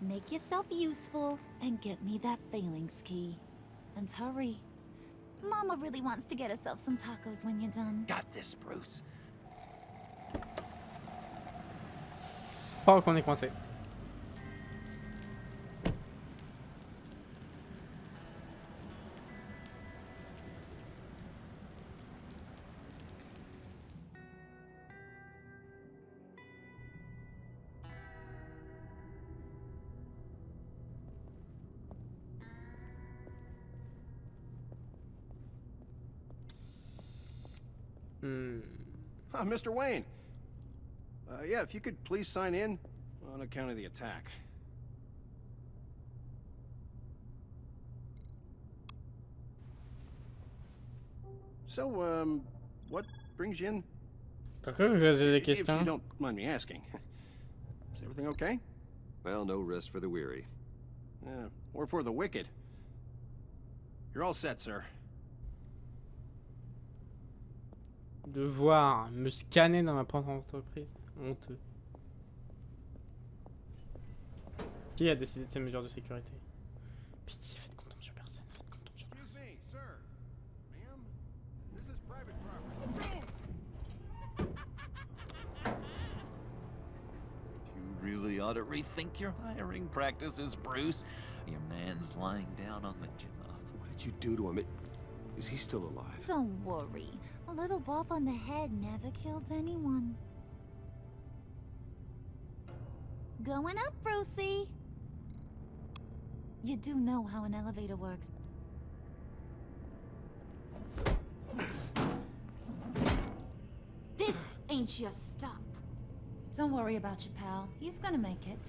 Make yourself useful and get me that phalanx key. And hurry. Mama really wants to get herself some tacos when you're done. Got this, Bruce. Fuck, on est coincé. Mr. Wayne. Yeah, if you could please sign in on account of the attack. So, what brings you in? If you don't mind me asking. Is everything okay? Well, no rest for the weary. Or for the wicked. You're all set, sir. Devoir me scanner dans ma propre entreprise. Honteux. Qui a décidé de ces mesures de sécurité? Pitié, faites confiance sur personne. Faites confiance sur personne. You really ought to rethink your hiring practices, Bruce. Your man's lying down on the job. What did you do to him? Is he still alive? Don't worry. A little bump on the head never killed anyone. Going up, Brucey. You do know how an elevator works. This ain't your stop. Don't worry about your pal. He's gonna make it.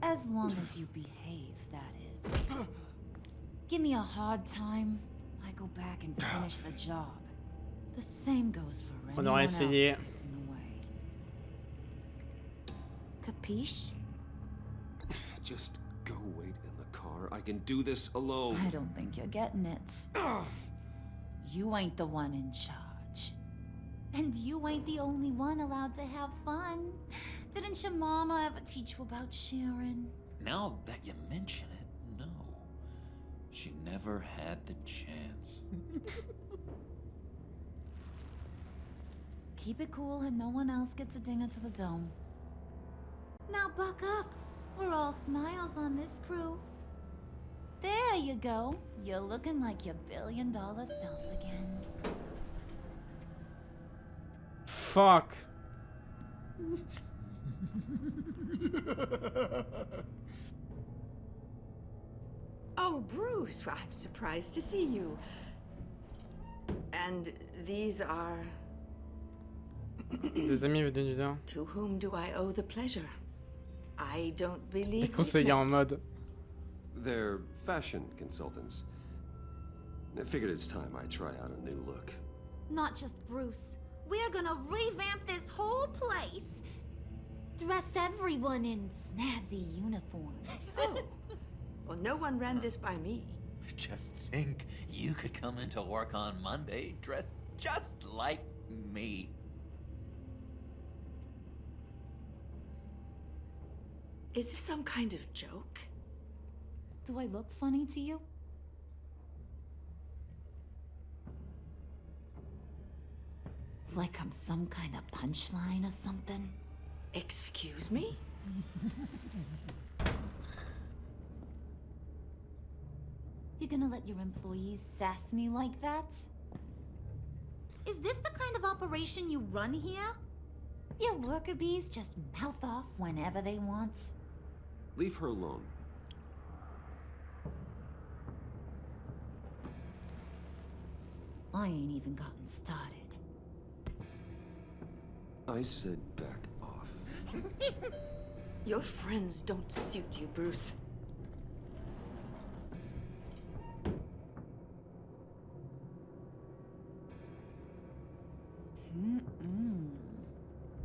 As long as you behave, that is. Give me a hard time, I go back and finish the job. The same goes for anyone else who gets in the way. capiche? Just go wait in the car. I can do this alone. I don't think you're getting it. You ain't the one in charge. And you ain't the only one allowed to have fun. Didn't your mama ever teach you about sharing? Now that you mention it, no. She never had the chance. Keep it cool and no one else gets a dinger to the dome. Now buck up. We're all smiles on this crew. There you go. You're looking like your billion-dollar self again. Fuck. Oh, Bruce, I'm surprised to see you. And these are... Des amis venus du Nord. To whom do I owe the pleasure? I don't believe Les conseillers en mode. They're fashion consultants. I figured it's time I try out a new look. Not just Bruce. We're gonna revamp this whole place. Dress everyone in snazzy uniforms. Oh. Well, no one ran this by me. Just think, you could come into work on Monday dressed just like me. Is this some kind of joke? Do I look funny to you? Like I'm some kind of punchline or something? Excuse me? You gonna let your employees sass me like that? Is this the kind of operation you run here? Your worker bees just mouth off whenever they want? Leave her alone. I ain't even gotten started. I said back off. Your friends don't suit you, Bruce.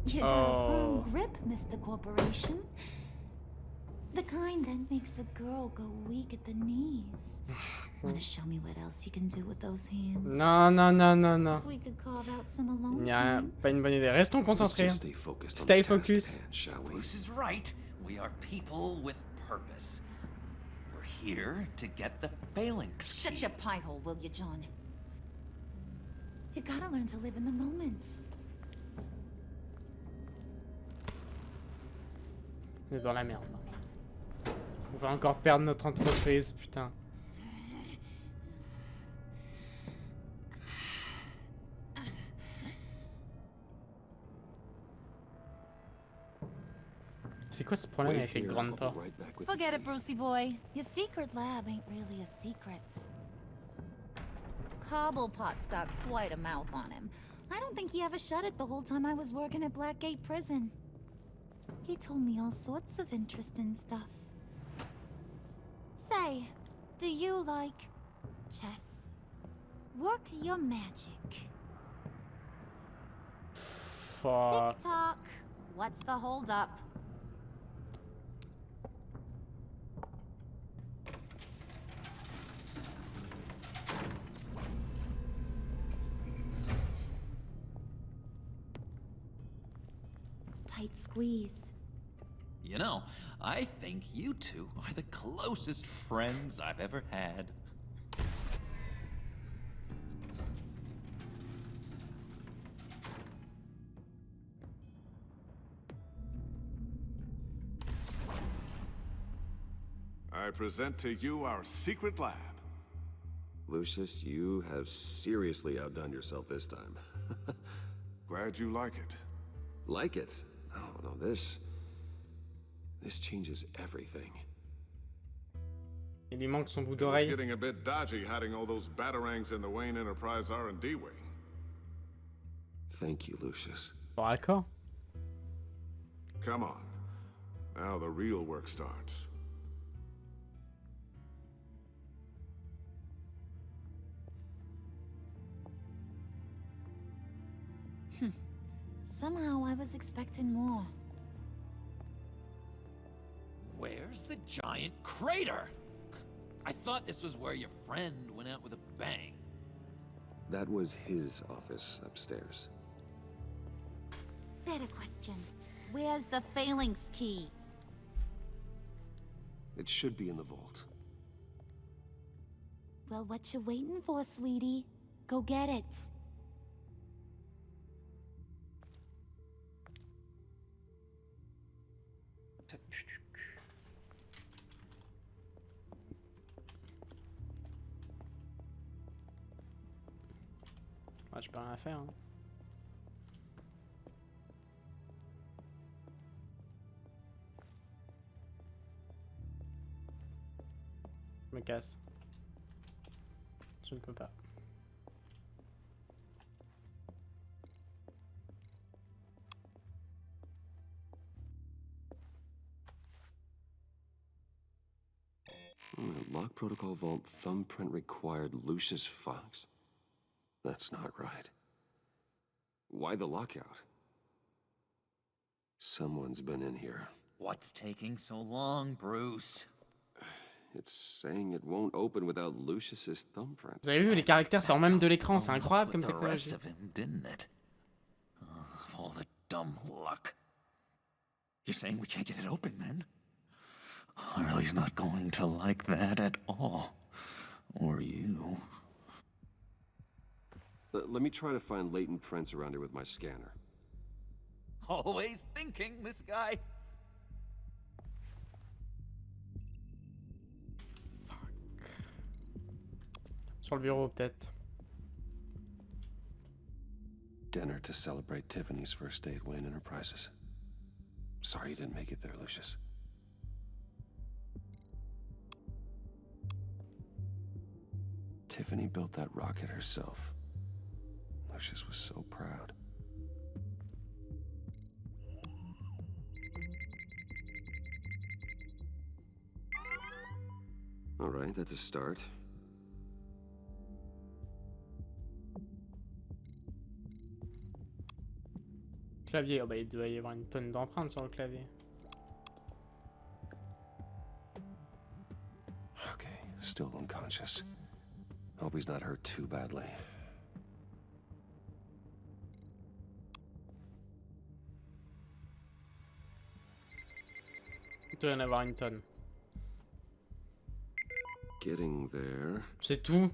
You got a firm grip, Mr. Corporation. The kind that makes a girl go weak at the knees. Wanna show me what else you can do with those hands? Non, non, non, non, non. We could carve out some alone Il n'y a time. pas une bonne idée. Restons concentrés. Stay focused. Stay focused. Bruce is right. We are people with purpose. We're here to get the phalanx. Shut your pie hole, will you, John? You gotta learn to live in the moment. On est dans la merde. On va encore perdre notre entreprise, putain. C'est quoi ce problème avec les grandes portes? Forget it, Brucey boy. Your secret lab ain't really a secret. Cobblepot's got quite a mouth on him. I don't think he ever shut it the whole time I was working at Blackgate Prison. He told me all sorts of interesting stuff. Say, do you like chess? Work your magic. Fuck. Tick-tock. What's the hold-up? Tight squeeze. You know, I think you two are the closest friends I've ever had. I present to you our secret lab. Lucius, you have seriously outdone yourself this time. Glad you like it. Like it? No, this changes everything. Il lui manque son bout It's d'oreille. getting a bit dodgy hiding all those batarangs in the Wayne Enterprise R&D wing. Thank you, Lucius. Bon, d'accord. Come on. Now the real work starts. Somehow I was expecting more. Where's the giant crater? I thought this was where your friend went out with a bang. That was his office upstairs. Better question. Where's the phalanx key? It should be in the vault. Well, what you waiting for, sweetie? Go get it. Ah, j'ai pas rien à faire. Hein. Je me casse. Je ne peux pas. Lock protocol vault thumbprint required Lucius Fox. That's not right. Why the lockout? Someone's been in here. What's taking so long, Bruce? It's saying it won't open without Lucius's thumbprint. Vous avez vu, les caractères sortent même de l'écran, c'est incroyable comme The rest technologie. of him, didn't it? All the dumb luck. You're saying we can't get it open then? Harley's not going to like that at all. Or you. Let me try to find latent prints around here with my scanner. Always thinking, this guy. Sur le bureau, peut-être. Dinner to celebrate Tiffany's first day at Wayne Enterprises. Sorry you didn't make it there, Lucius. Tiffany built that rocket herself. Lucius was so proud. All right, that's a start. Clavier, oh bah, il doit y avoir une tonne d'empreintes sur le clavier. Okay, still unconscious. Hope he's not hurt too badly. Il doit y en avoir une tonne. Getting there. C'est tout.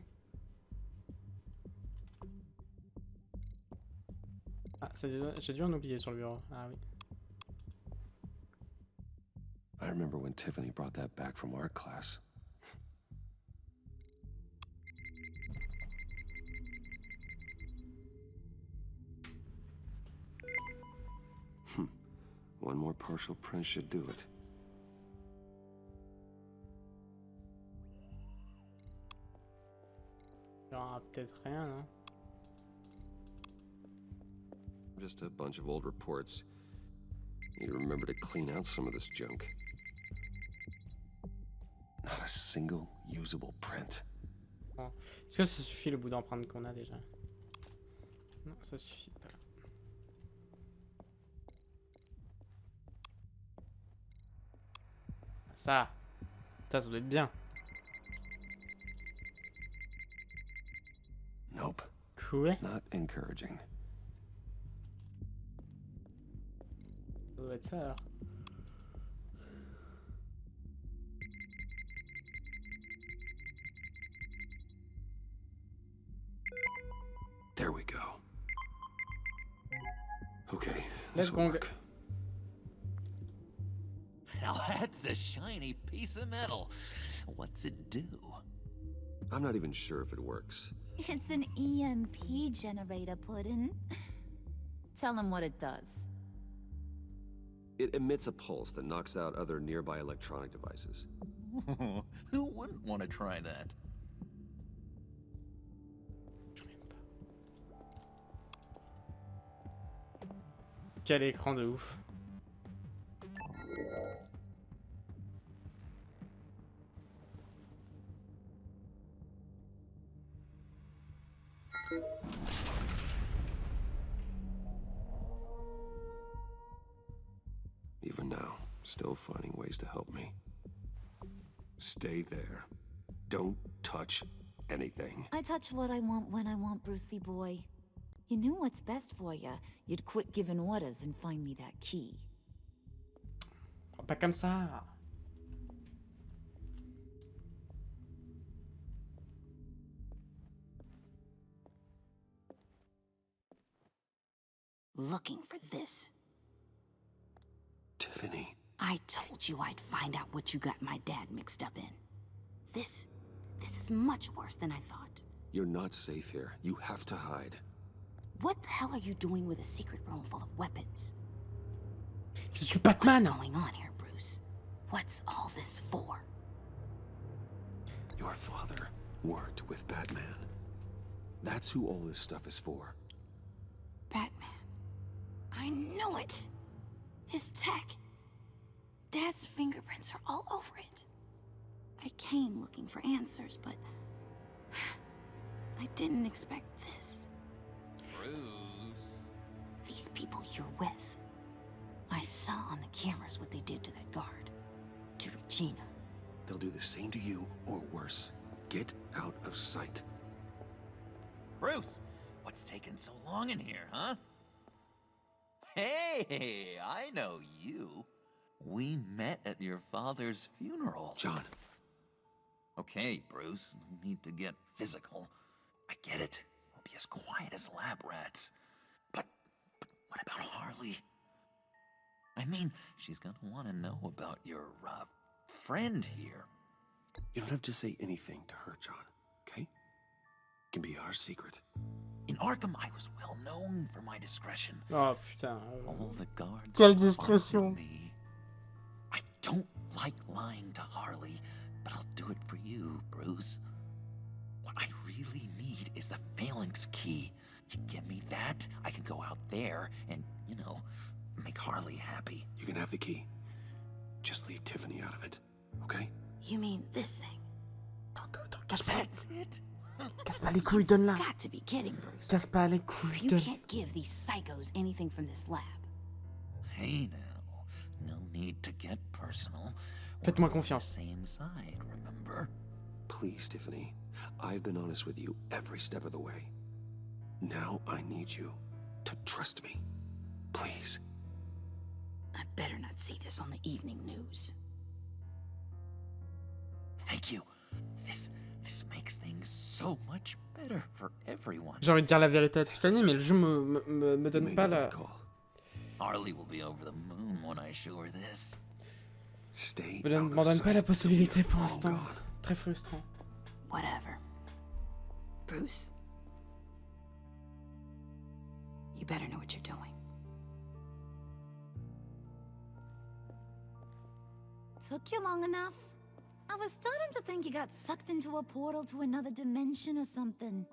Ah, j'ai dû en oublier sur le bureau. Ah oui. I remember when Tiffany brought that back from art class. One more partial print should do it. Il y aura peut-être rien, non? Just a bunch of old reports. Need to remember to clean out some of this junk. Not a single usable print. Bon. Est-ce que ça suffit le bout d'empreinte qu'on a déjà? Non, ça suffit pas. Ça doit être bien. Nope. Quoi? Not encouraging. Ça doit être ça alors. There we go. Okay, Let's this go. will work. Now that's a shiny piece of metal. What's it do? I'm not even sure if it works. It's an EMP generator, Puddin'. Tell him what it does. It emits a pulse that knocks out other nearby electronic devices. Who wouldn't want to try that? Quel écran de ouf. Even now, still finding ways to help me. Stay there. Don't touch anything. I touch what I want when I want, Brucey boy. You knew what's best for you. You'd quit giving orders and find me that key. Pas comme ça. Looking for this. Tiffany. I told you I'd find out what you got my dad mixed up in. This is much worse than I thought. You're not safe here. You have to hide. What the hell are you doing with a secret room full of weapons? Je suis Batman. What's going on here, Bruce? What's all this for? Your father worked with Batman. That's who all this stuff is for. Batman. I knew it. His tech. Dad's fingerprints are all over it. I came looking for answers, but I didn't expect this. Bruce. These people you're with. I saw on the cameras what they did to that guard. To Regina. They'll do the same to you, or worse. Get out of sight. Bruce, what's taking so long in here, huh? Hey, I know you. We met at your father's funeral. John. Okay, Bruce, no need to get physical. I get it. We'll be as quiet as lab rats. But what about Harley? I mean, she's gonna want to know about your, friend here. You don't have to say anything to her, John, okay? It can be our secret. In Arkham, I was well known for my discretion. Oh, putain. All the guards Quelle discrétion. me. I don't like lying to Harley, but I'll do it for you, Bruce. What I really need is the phalanx key. You give me that, I can go out there and, you know, make Harley happy. You can have the key. Just leave Tiffany out of it, okay? You mean this thing? That's it? Casse pas les couilles, donne-la. Got to be kidding, Bruce. Casse pas les couilles, You donne. can't give these psychos anything from this lab. Hey now, no need to get personal. Faites-moi confiance. Stay inside, remember? Please, Tiffany. I've been honest with you every step of the way. Now I need you to trust me. Please. I better not see this on the evening news. Thank you. This makes things so much better for everyone. J'ai envie de dire la vérité à Tiffany, mais le jeu me donne pas la... Harley will be over the moon when I show her this. m'en donne pas la possibilité pour l'instant. Très frustrant. Whatever. Bruce. You better know what you're doing. Took you long enough? I was starting to think you got sucked into a portal to another dimension or something.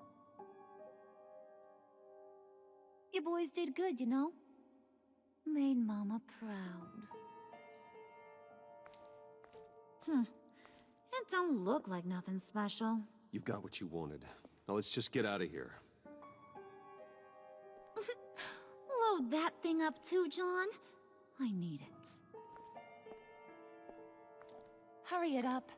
You boys did good, you know? Made Mama proud. It don't look like nothing special. You've got what you wanted. Now let's just get out of here. Load that thing up too, John. I need it. Hurry it up.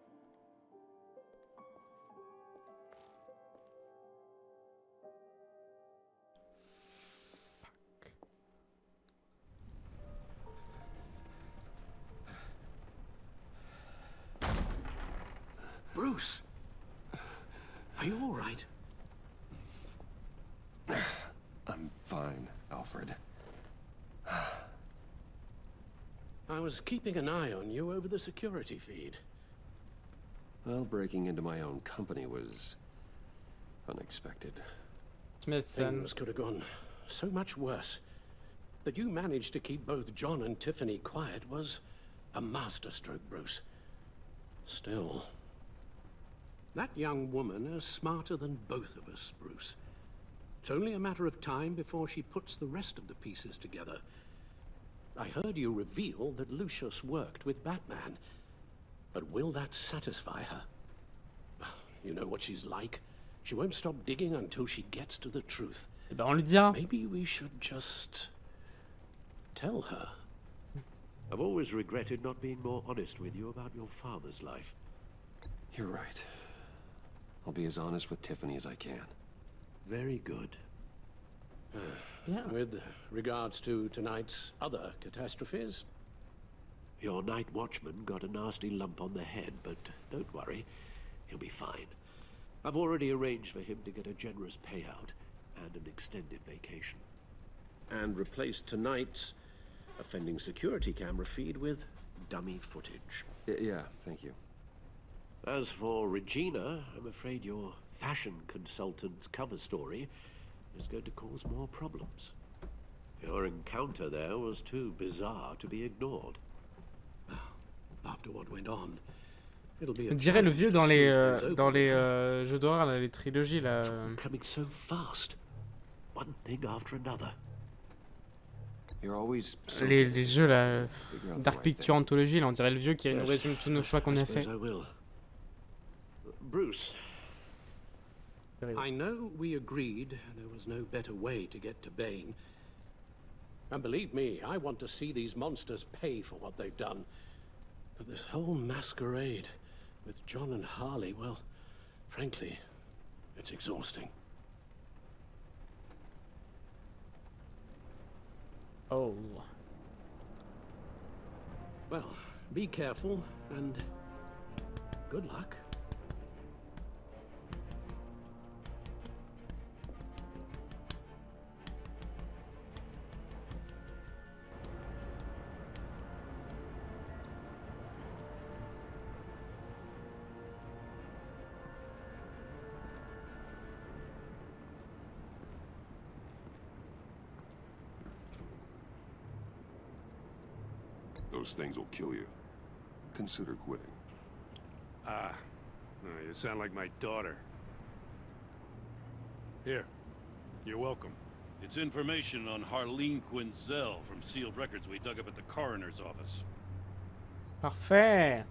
Bruce, are you all right? I'm fine, Alfred. I was keeping an eye on you over the security feed. Well, breaking into my own company was unexpected. Things could have gone so much worse. That you managed to keep both John and Tiffany quiet was a masterstroke, Bruce. Still, that young woman is smarter than both of us, Bruce. It's only a matter of time before she puts the rest of the pieces together. I heard you reveal that Lucius worked with Batman. But will that satisfy her? You know what she's like. She won't stop digging until she gets to the truth. On lui dira. Maybe we should just tell her. I've always regretted not being more honest with you about your father's life. You're right. I'll be as honest with Tiffany as I can. Very good. Yeah. With regards to tonight's other catastrophes, your night watchman got a nasty lump on the head, but don't worry, he'll be fine. I've already arranged for him to get a generous payout and an extended vacation. And replaced tonight's offending security camera feed with dummy footage. Yeah, thank you. As for Regina, I'm afraid your fashion consultant's cover story is going to cause more problems. Your encounter there was too bizarre to be ignored. After what went on, it'll be a On dirait le vieux dans les jeux d'horreur, les trilogies là. Coming so fast. One thing after another. You're always so Les jeux là, Dark Picture Anthology, là, on dirait le vieux qui nous résume tous nos choix qu'on a fait. Bruce, I know we agreed there was no better way to get to Bane. And believe me, I want to see these monsters pay for what they've done. But this whole masquerade with John and Harley, well, frankly, it's exhausting. Oh. Well, be careful and good luck. Those things will kill you. Consider quitting. You sound like my daughter. Here, you're welcome. It's information on Harleen Quinzel from sealed records we dug up at the coroner's office. Parfait.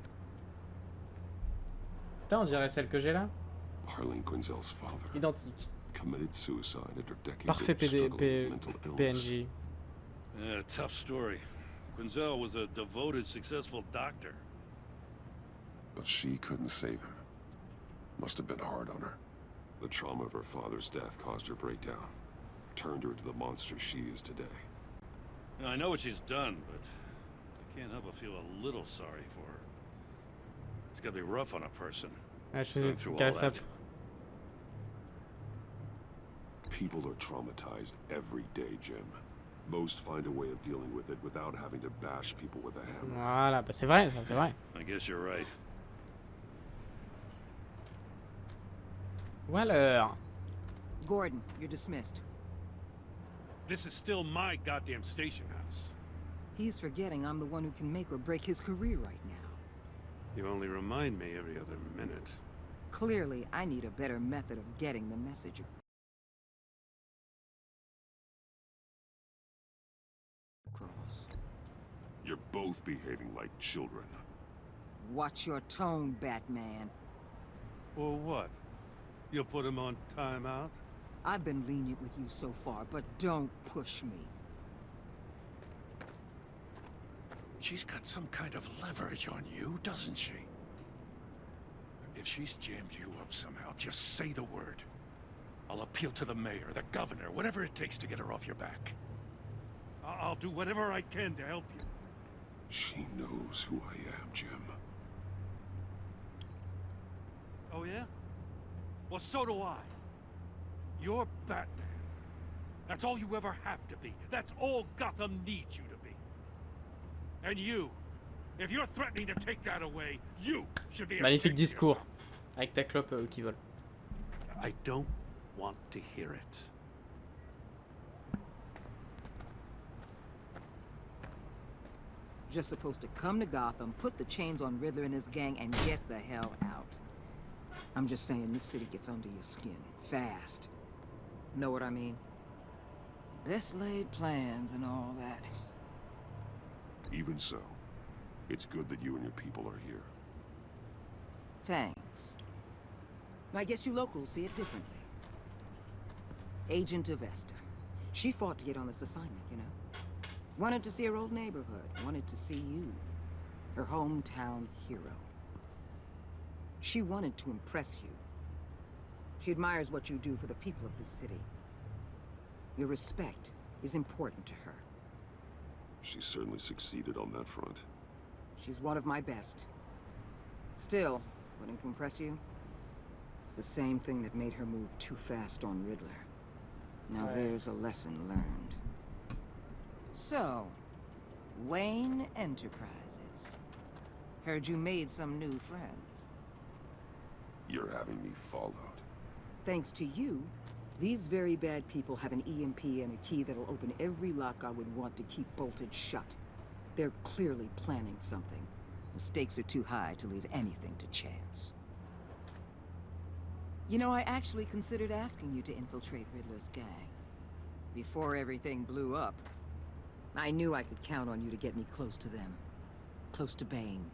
Putain, on dirait celle que j'ai là. Harleen Quinzel's father. Identique. Committed suicide after decades Parfait of struggling with mental illness. PNJ. Yeah, tough story. Quinzel was a devoted, successful doctor. But she couldn't save him. Must have been hard on her. The trauma of her father's death caused her breakdown. Turned her into the monster she is today. I know what she's done, but I can't help but feel a little sorry for her. It's gotta be rough on a person. Ah, je Going through all that. People are traumatized every day, Jim. Most find a way of dealing with it without having to bash people with a hammer. Voilà, bah c'est vrai, ça, c'est vrai. I guess you're right. Ou alors. Gordon, you're dismissed. This is still my goddamn station house. He's forgetting I'm the one who can make or break his career right now. You only remind me every other minute. Clearly, I need a better method of getting the message across. You're both behaving like children. Watch your tone, Batman. Or what? You'll put him on timeout? I've been lenient with you so far, but don't push me. She's got some kind of leverage on you, doesn't she? If she's jammed you up somehow, just say the word. I'll appeal to the mayor, the governor, whatever it takes to get her off your back. I'll do whatever I can to help you. She knows who I am, Jim. Oh, yeah? Well, so do I. You're Batman. That's all you ever have to be. That's all Gotham needs you to be. And you, if you're threatening to take that away, you should be Magnifique discours. Avec ta clope qui vole. I don't want to hear it. Just supposed to come to Gotham, put the chains on Riddler and his gang, and get the hell out. I'm just saying, this city gets under your skin. Fast. Know what I mean? Best laid plans and all that. Even so, it's good that you and your people are here. Thanks. I guess you locals see it differently. Agent of Esther. She fought to get on this assignment, you know? Wanted to see her old neighborhood. Wanted to see you. Her hometown hero. She wanted to impress you. She admires what you do for the people of this city. Your respect is important to her. She certainly succeeded on that front. She's one of my best. Still, wanting to impress you? It's the same thing that made her move too fast on Riddler. Now there's a lesson learned. So, Wayne Enterprises. Heard you made some new friends. You're having me followed. Thanks to you, these very bad people have an EMP and a key that'll open every lock I would want to keep bolted shut. They're clearly planning something. The stakes are too high to leave anything to chance. You know, I actually considered asking you to infiltrate Riddler's gang. Before everything blew up, I knew I could count on you to get me close to them. Close to Bane.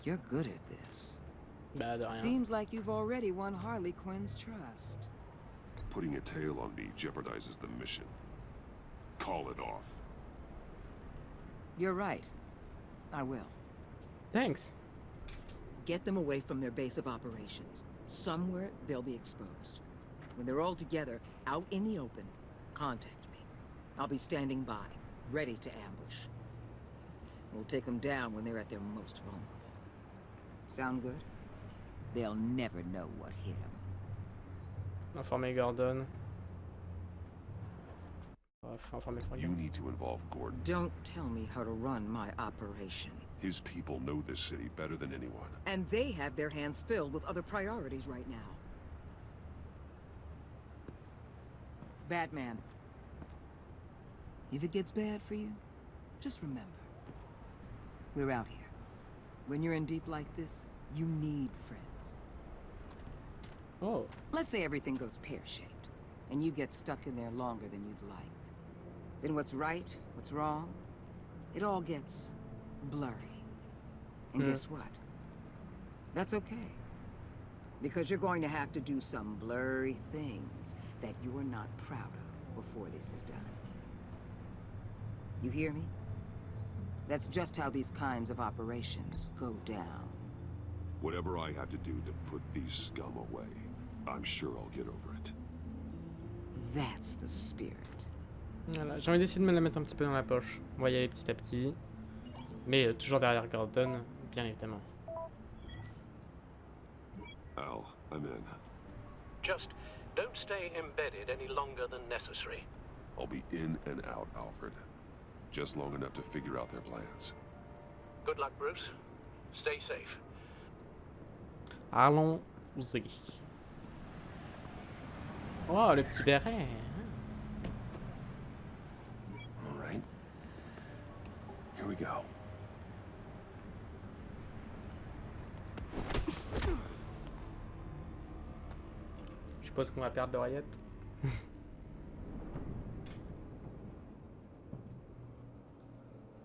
You're good at this. Seems like you've already won Harley Quinn's trust. Putting a tail on me jeopardizes the mission. Call it off. You're right. I will. Thanks. Get them away from their base of operations. Somewhere they'll be exposed. When they're all together, out in the open, contact me. I'll be standing by, ready to ambush. We'll take them down when they're at their most vulnerable. Sound good? They'll never know what hit them. Informer Gordon. Bref, informer Frank. You need to involve Gordon. Don't tell me how to run my operation. His people know this city better than anyone. And they have their hands filled with other priorities right now. Batman. If it gets bad for you, just remember. We're out here. When you're in deep like this, you need friends. Oh. Let's say everything goes pear-shaped, and you get stuck in there longer than you'd like. Then what's right, what's wrong, it all gets blurry. And guess what? That's okay. Because you're going to have to do some blurry things that you're not proud of before this is done. You hear me? That's just how these kinds of operations go down. Whatever I have to do to put these scum away, I'm sure I'll get over it. That's the spirit. Voilà, j'ai envie d'essayer de me la mettre un petit peu dans la poche. On va y aller petit à petit. Mais toujours derrière Gordon, bien évidemment. Al, I'm in. Just don't stay embedded any longer than necessary. I'll be in and out, Alfred. Just long enough to figure out their plans. Good luck, Bruce. Stay safe. Allons-y. Oh, le petit béret. All right. Here we go. Je suppose qu'on va perdre l'oreillette.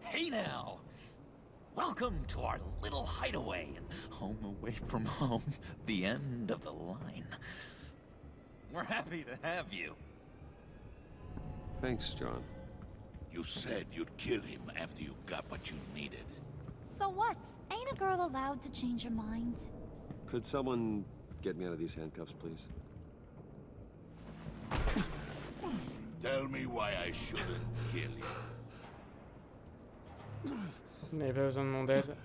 Hey now! Welcome to our little hideaway and home away from home, the end of the line. We're happy to have you. Thanks, John. You said you'd kill him after you got what you needed. So what? Ain't a girl allowed to change her mind? Could someone get me out of these handcuffs, please? Tell me why I shouldn't kill you. Vous n'avez pas besoin de mon aide.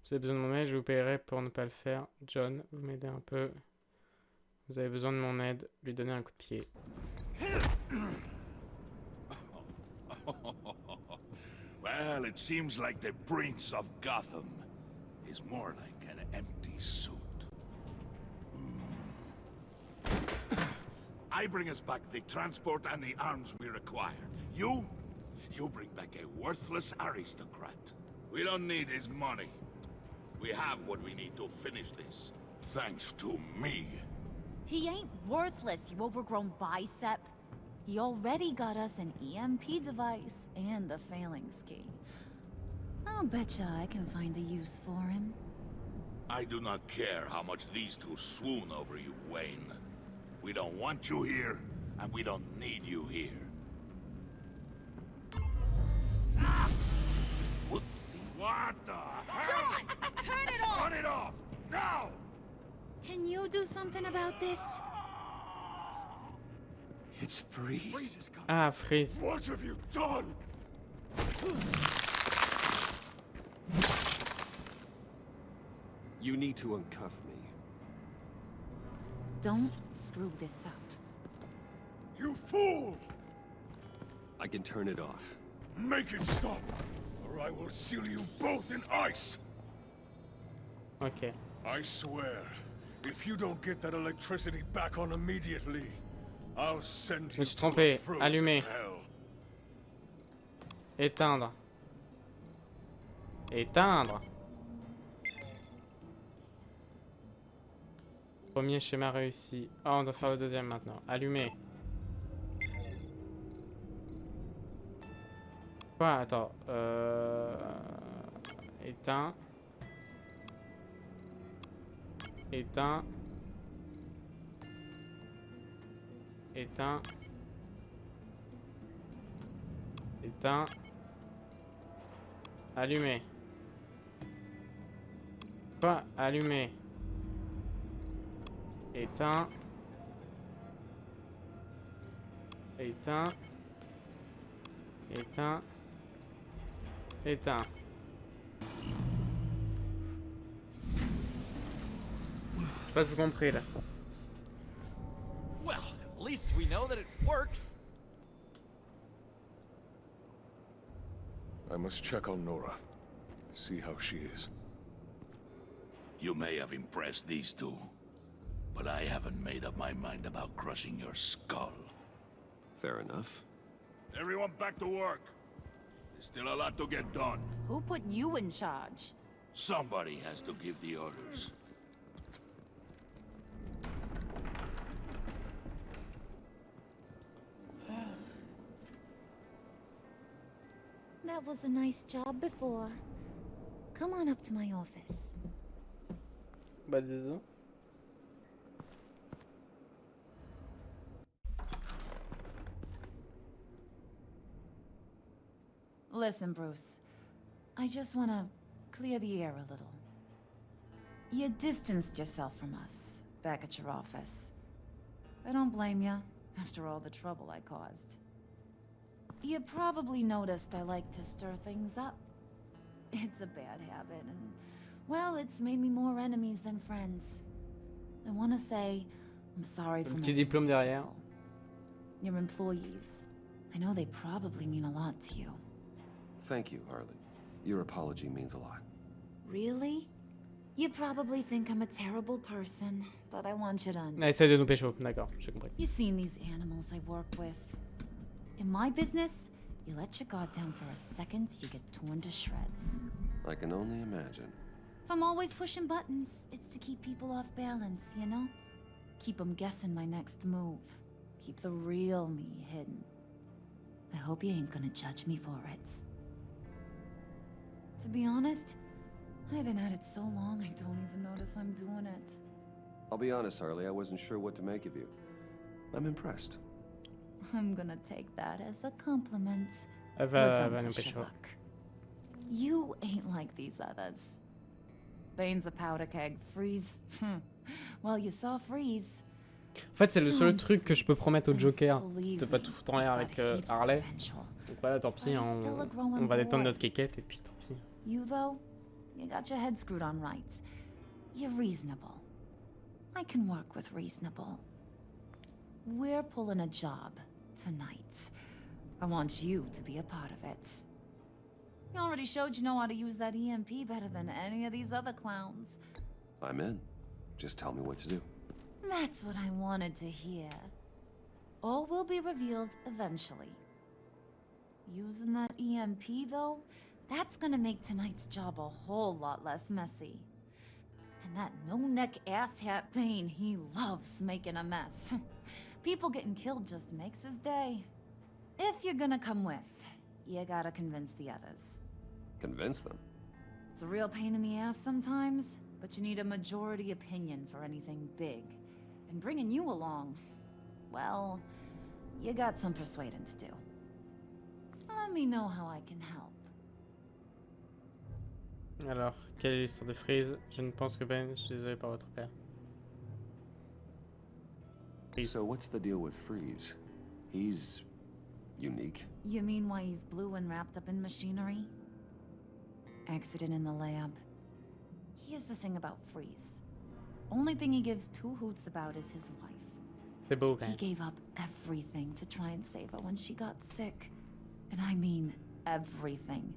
Vous avez besoin de mon aide, je vous paierai pour ne pas le faire. John, vous m'aidez un peu. Vous avez besoin de mon aide, lui donner un coup de pied. Well, it seems like the Prince of Gotham is more like an empty suit. I bring us back the transport and the arms we require. You bring back a worthless aristocrat. We don't need his money. We have what we need to finish this. Thanks to me. He ain't worthless, you overgrown bicep. He already got us an EMP device and the phalanx key. I'll betcha I can find a use for him. I do not care how much these two swoon over you, Wayne. We don't want you here, and we don't need you here. Whoopsie. What the hell? John, turn it off! Turn it off! Now! Can you do something about this? It's Freeze. Ah, Freeze. What have you done? You need to uncuff me. Don't screw this up. You fool! I can turn it off. Make it stop, or I will seal you both in ice! Ok. I swear, if you don't get that electricity back on immediately, I'll send Je me you suis to a trompé. frozen Allumer. hell. Éteindre. Éteindre. Premier schéma réussi. Ah, on doit faire le deuxième maintenant. Allumer. Quoi? Attends. Éteint. Éteint. Éteint. Éteint. Allumé. Quoi? Allumé. Éteint. Éteint. Éteint. Éteint. Je sais pas si vous comprenez là. Well, at least we know that it works. I must check on Nora. See how she is. You may have impressed these two, but I haven't made up my mind about crushing your skull. Fair enough. Everyone back to work. There's still a lot to get done. Who put you in charge? Somebody has to give the orders. That was a nice job before. Come on up to my office. Bah disons. Listen, Bruce. I just want to clear the air a little. You distanced yourself from us back at your office. I don't blame you, after all the trouble I caused. You probably noticed I like to stir things up. It's a bad habit, and, well, it's made me more enemies than friends. I want to say I'm sorry for Petit diplôme derrière. your employees. I know they probably mean a lot to you. Thank you, Harley. Your apology means a lot. Really? You probably think I'm a terrible person, but I want you to Ah, understand. essaye de nous pécho. D'accord, j'ai compris. You've seen these animals I work with. In my business, you let your guard down for a second, you get torn to shreds. I can only imagine. If I'm always pushing buttons, it's to keep people off balance, you know? Keep them guessing my next move. Keep the real me hidden. I hope you ain't gonna judge me for it. To be honest, I've been at it so long I don't even notice I'm doing it. I'll be honest, Harley, I wasn't sure what to make of you. I'm impressed. I'm gonna take that as a compliment. Elle Well va done, nous push pécho. your luck. You ain't like these others. Bane's a powder keg. Freeze. Well, you saw Freeze. En fait, c'est le seul truc que je peux promettre au Joker, de pas tout foutre en l'air avec Harley. Donc voilà, tant pis, on va détendre notre quéquette et puis tant pis. You, though, you got your head screwed on right. You're reasonable. I can work with reasonable. We're pulling a job tonight. I want you to be a part of it. You already showed you know how to use that EMP better than any of these other clowns. I'm in. Just tell me what to do. That's what I wanted to hear. All will be revealed eventually. Using that EMP, though, that's gonna make tonight's job a whole lot less messy. And that no-neck asshat Bane, he loves making a mess. People getting killed just makes his day. If you're gonna come with, you gotta convince the others. Convince them. It's a real pain in the ass sometimes, but you need a majority opinion for anything big. And bringing you along, well, you got some persuading to do. Let me know how I can help. Alors, quelle est l'histoire de Freeze? Je ne pense que Ben, je suis désolé par votre père. So what's the deal with Freeze? He's unique. You mean why he's blue and wrapped up in machinery? Accident in the lab. Here's the thing about Freeze. Only thing he gives two hoots about is his wife. C'est beau quand He même. gave up everything to try and save her when she got sick. And I mean everything.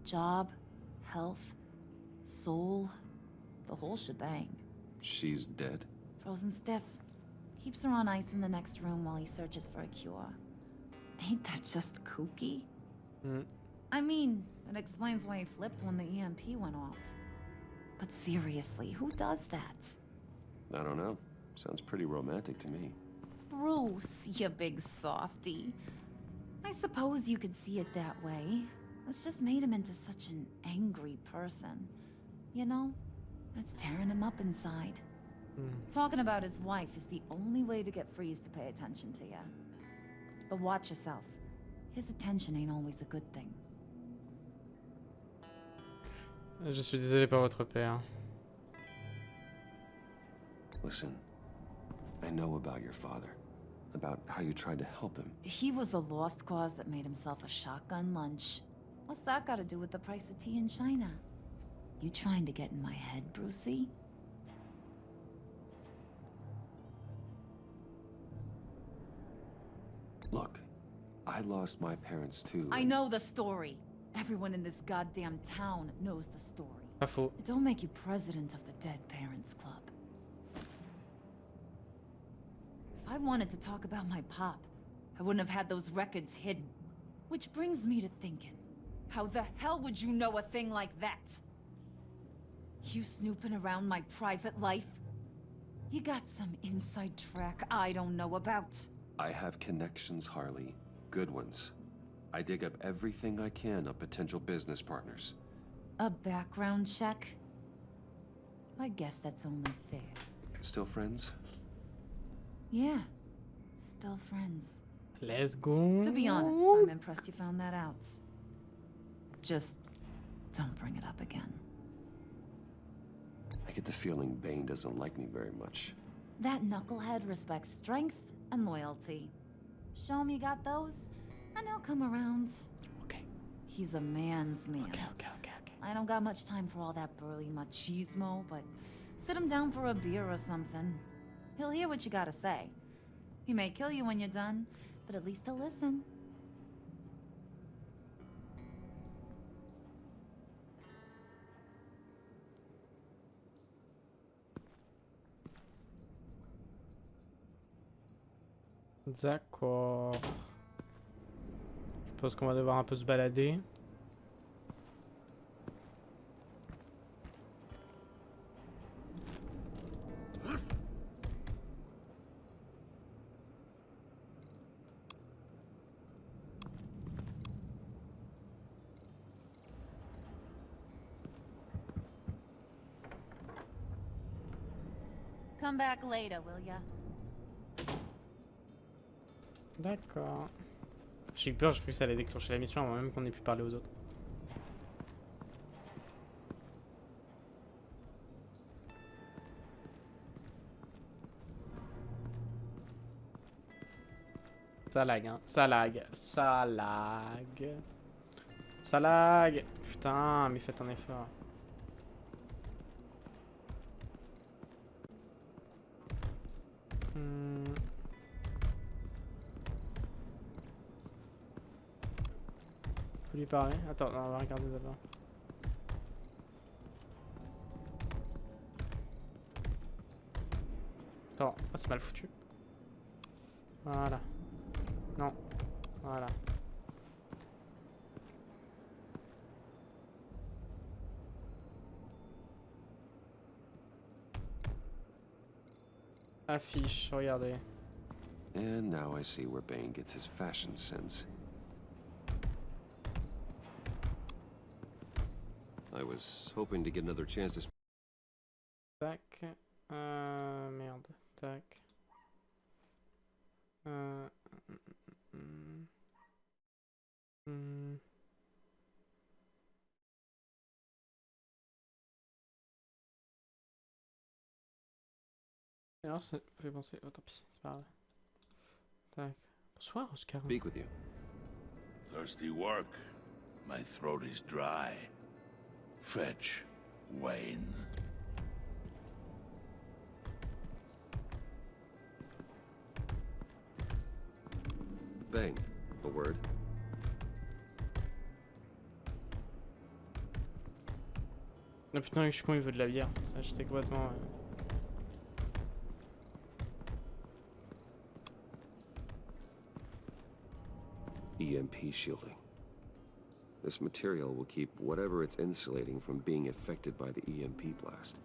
Job, health, soul, the whole shebang. She's dead? Frozen stiff. Keeps her on ice in the next room while he searches for a cure. Ain't that just kooky? I mean, it explains why he flipped when the EMP went off. But seriously, who does that? I don't know. Sounds pretty romantic to me. Bruce, you big softy. I suppose you could see it that way. It's just made him into such an angry person. You know? It's tearing him up inside. Talking about his wife is the only way to get Freeze to pay attention to you. But watch yourself. His attention ain't always a good thing. Je suis désolé par votre père. Listen, I know about your father. About how you tried to help him. He was a lost cause that made himself a shotgun lunch. What's that got to do with the price of tea in China? You trying to get in my head, Brucey? Look, I lost my parents too. I know the story. Everyone in this goddamn town knows the story. Pas faux. It don't make you president of the Dead Parents Club. If I wanted to talk about my pop, I wouldn't have had those records hidden. Which brings me to thinking, how the hell would you know a thing like that? You snooping around my private life? You got some inside track I don't know about. I have connections, Harley. Good ones. I dig up everything I can of potential business partners. A background check? I guess that's only fair. Still friends? Yeah, still friends. Let's go. To be honest, I'm impressed you found that out. Just don't bring it up again. I get the feeling Bane doesn't like me very much. That knucklehead respects strength and loyalty. Show him you got those, and he'll come around. Okay. He's a man's man. Okay. I don't got much time for all that burly machismo, but sit him down for a beer or something. He'll hear what you gotta say. He may kill you when you're done, but at least he'll listen. D'accord. Je pense qu'on va devoir un peu se balader. Come back later, will ya? D'accord. J'ai eu peur, j'ai cru que ça allait déclencher la mission avant même qu'on ait pu parler aux autres. Ça lag, hein. Ça lag. Ça lag. Ça lag. Putain, mais faites un effort. Faut lui parler. Attends, on va regarder d'abord. Attends, oh, c'est mal foutu. Voilà. Non. Voilà. Affiche, regardez. And now I see where Bane gets his fashion sense. I was hoping to get another chance to... Tac. Merde. Tac. Alors, ça me fait penser... Oh, tant pis, c'est pas grave. Tac. Bonsoir, Oscar. Speak with you. Thirsty work. My throat is dry. Fetch, Wayne. Bane, a word. Non putain, je suis con, il veut de la bière. Ça, j'étais complètement... EMP shielding. This material will keep whatever it's insulating from being affected by the EMP blast.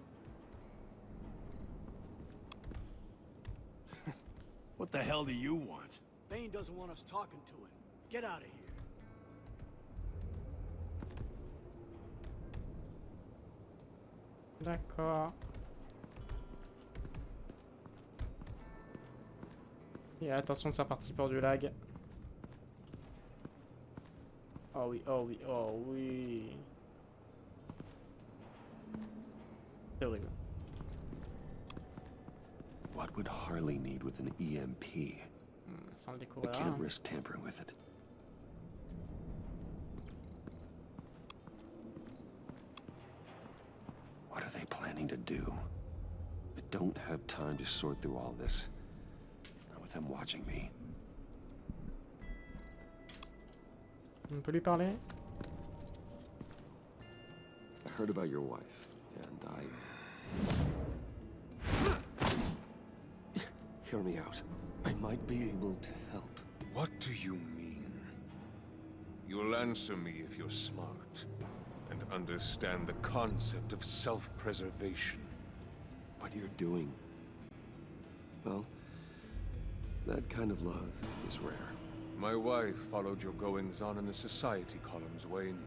What the hell do you want? Bane doesn't want us talking to him. Get out of here. D'accord. Et attention de sa partie pour du lag. Oh oui, oh oui, oh oui. C'est horrible. What would Harley need with an EMP? Ça on le I découvrira. can't risk tampering with it. What are they planning to do? I don't have time to sort through all this. Not with them watching me. On peut lui parler? I heard about your wife, and Hear me out. I might be able to help. What do you mean? You'll answer me if you're smart and understand the concept of self-preservation. What you're doing, well, that kind of love is rare. My wife followed your goings-on in the society columns, Wayne.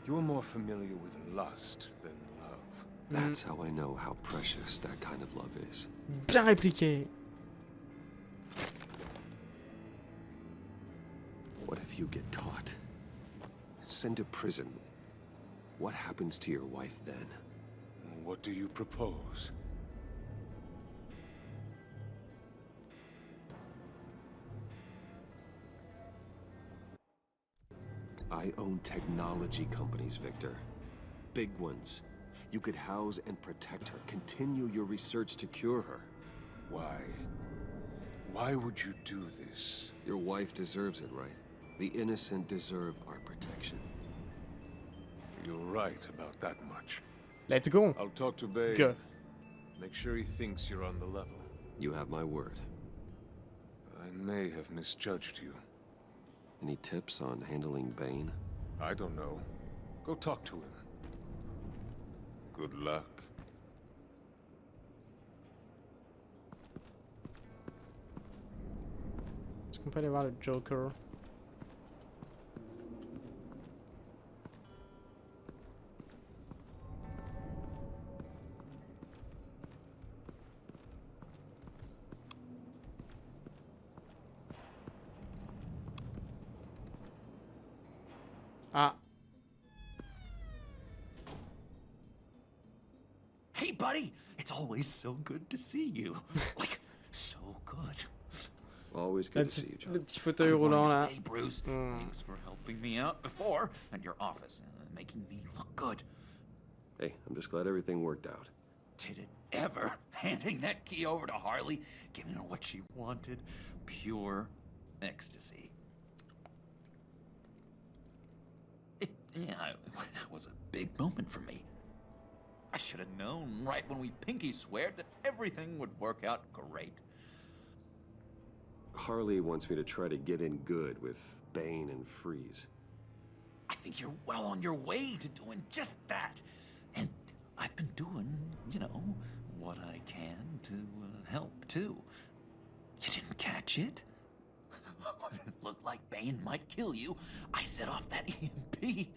You are more familiar with lust than love. That's how I know how precious that kind of love is. Bien répliqué. What if you get caught? Sent to prison. What happens to your wife then? What do you propose? I own technology companies, Victor. Big ones. You could house and protect her. Continue your research to cure her. Why? Why would you do this? Your wife deserves it, right? The innocent deserve our protection. You're right about that much. Let's go. I'll talk to Bane. Go. Make sure he thinks you're on the level. You have my word. I may have misjudged you. Any tips on handling Bane? I don't know. Go talk to him. Good luck. Est-ce qu'on peut aller voir le Joker? Ah. Hey, buddy! It's always so good to see you. Like, so good. Always good to see you, John. Le petit fauteuil roulant là. Say, Bruce, thanks for helping me out before at your office, making me look good. Hey, I'm just glad everything worked out. Did it ever? Handing that key over to Harley, giving her what she wanted, pure ecstasy. It was a big moment for me. I should have known right when we pinky sweared that everything would work out great. Harley wants me to try to get in good with Bane and Freeze. I think you're well on your way to doing just that. And I've been doing, what I can to help, too. You didn't catch it? When it looked like Bane might kill you, I set off that EMP,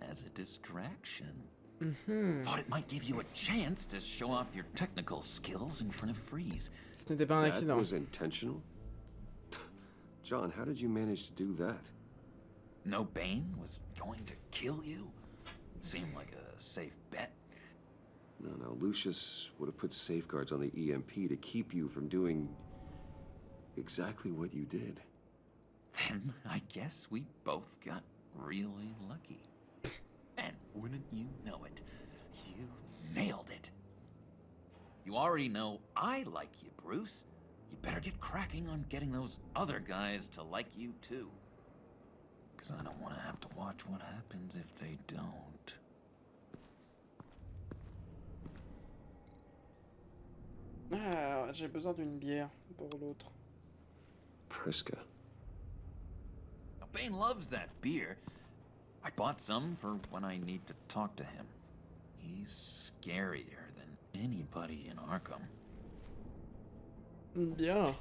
as a distraction. Thought it might give you a chance to show off your technical skills in front of Freeze. Ce n'était pas un accident. That was intentional? John, how did you manage to do that? No Bane was going to kill you? Seemed like a safe bet. No, Lucius would have put safeguards on the EMP to keep you from doing exactly what you did. Then I guess we both got really lucky. And wouldn't you know it, you nailed it. You already know I like you, Bruce. You better get cracking on getting those other guys to like you too. Because I don't want to have to watch what happens if they don't. Ah, j'ai besoin d'une bière pour l'autre. Priska. Now, Bane loves that beer. I bought some for when I need to talk to him. He's scarier than anybody in Arkham. Bien.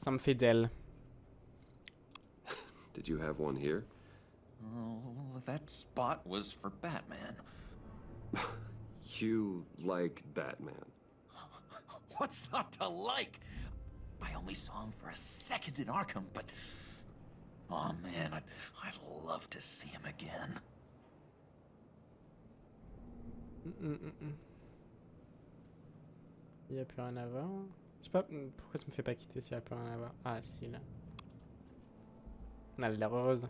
Ça me fait d'elle. Did you have one here? Oh, that spot was for Batman. You like Batman? What's not to like? I only saw him for a second in Arkham, but... Oh man, I'd love to see him again. Il n'y a plus rien à voir. Je sais pas pourquoi ça me fait pas quitter s'il n'y a plus rien à voir. Ah si, là. Elle a l'air heureuse.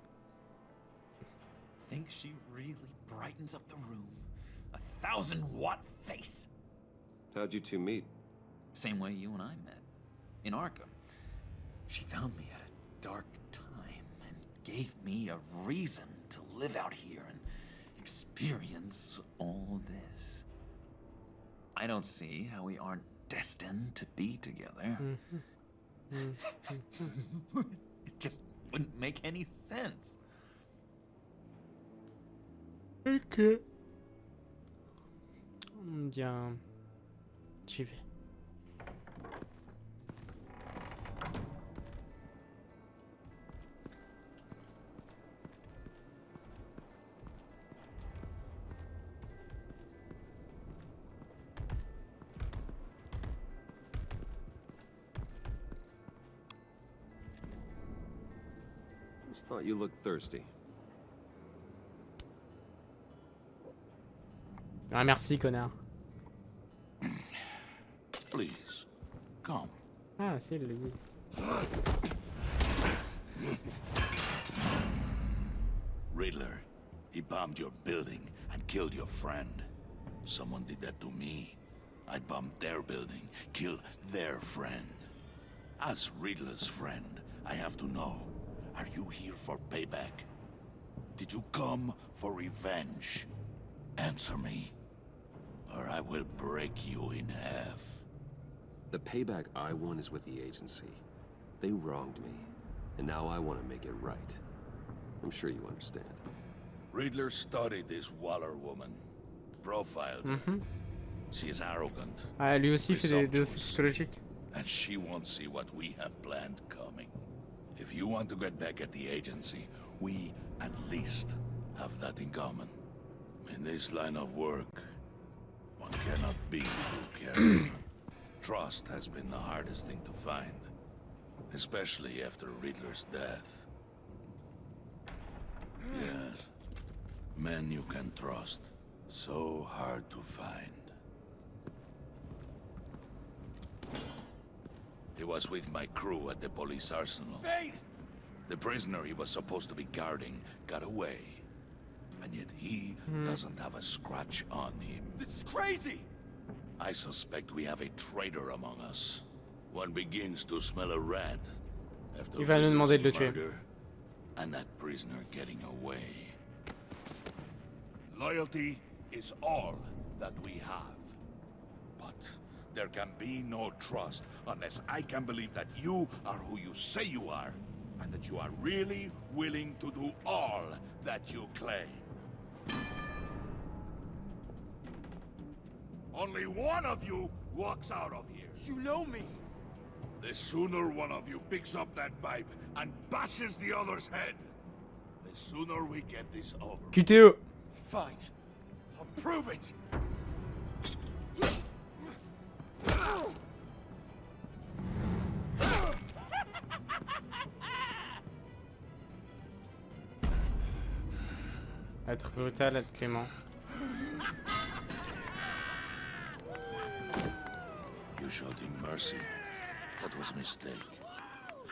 Think she really brightens up the room. 1,000-watt face. How'd you two meet? Same way you and I met. In Arkham. She found me at a dark time and gave me a reason to live out here and experience all this. I don't see how we aren't destined to be together. It just wouldn't make any sense. Ok. Bien. J'y vais. Just thought you looked thirsty. Ah merci connard. Please, come. Ah si, il l'a dit. Riddler, he bombed your building and killed your friend. Someone did that to me. I bombed their building, kill their friend. As Riddler's friend, I have to know, are you here for payback? Did you come for revenge? Answer me, or I will break you in half. The payback I want is with the agency. They wronged me, and now I want to make it right. I'm sure you understand. Riddler studied this Waller woman, profiled her. She is arrogant, Ah, lui aussi fait des dossiers psychologiques. and she won't see what we have planned coming. If you want to get back at the agency, we at least have that in common. In this line of work, one cannot be too careful. Trust has been the hardest thing to find, especially after Riddler's death. Yes, men you can trust, so hard to find. He was with my crew at the police arsenal. Bane! The prisoner he was supposed to be guarding got away. And yet he doesn't have a scratch on him. This is crazy! I suspect we have a traitor among us. One begins to smell a rat after Il va nous demander de le tuer. murder and that prisoner getting away. Loyalty is all that we have. But there can be no trust unless I can believe that you are who you say you are, and that you are really willing to do all that you claim. Only one of you walks out of here. You know me! The sooner one of you picks up that pipe and bashes the other's head, the sooner we get this over. QTE. Fine. I'll prove it! Être brutal, être clément. You showed him mercy. That was a mistake.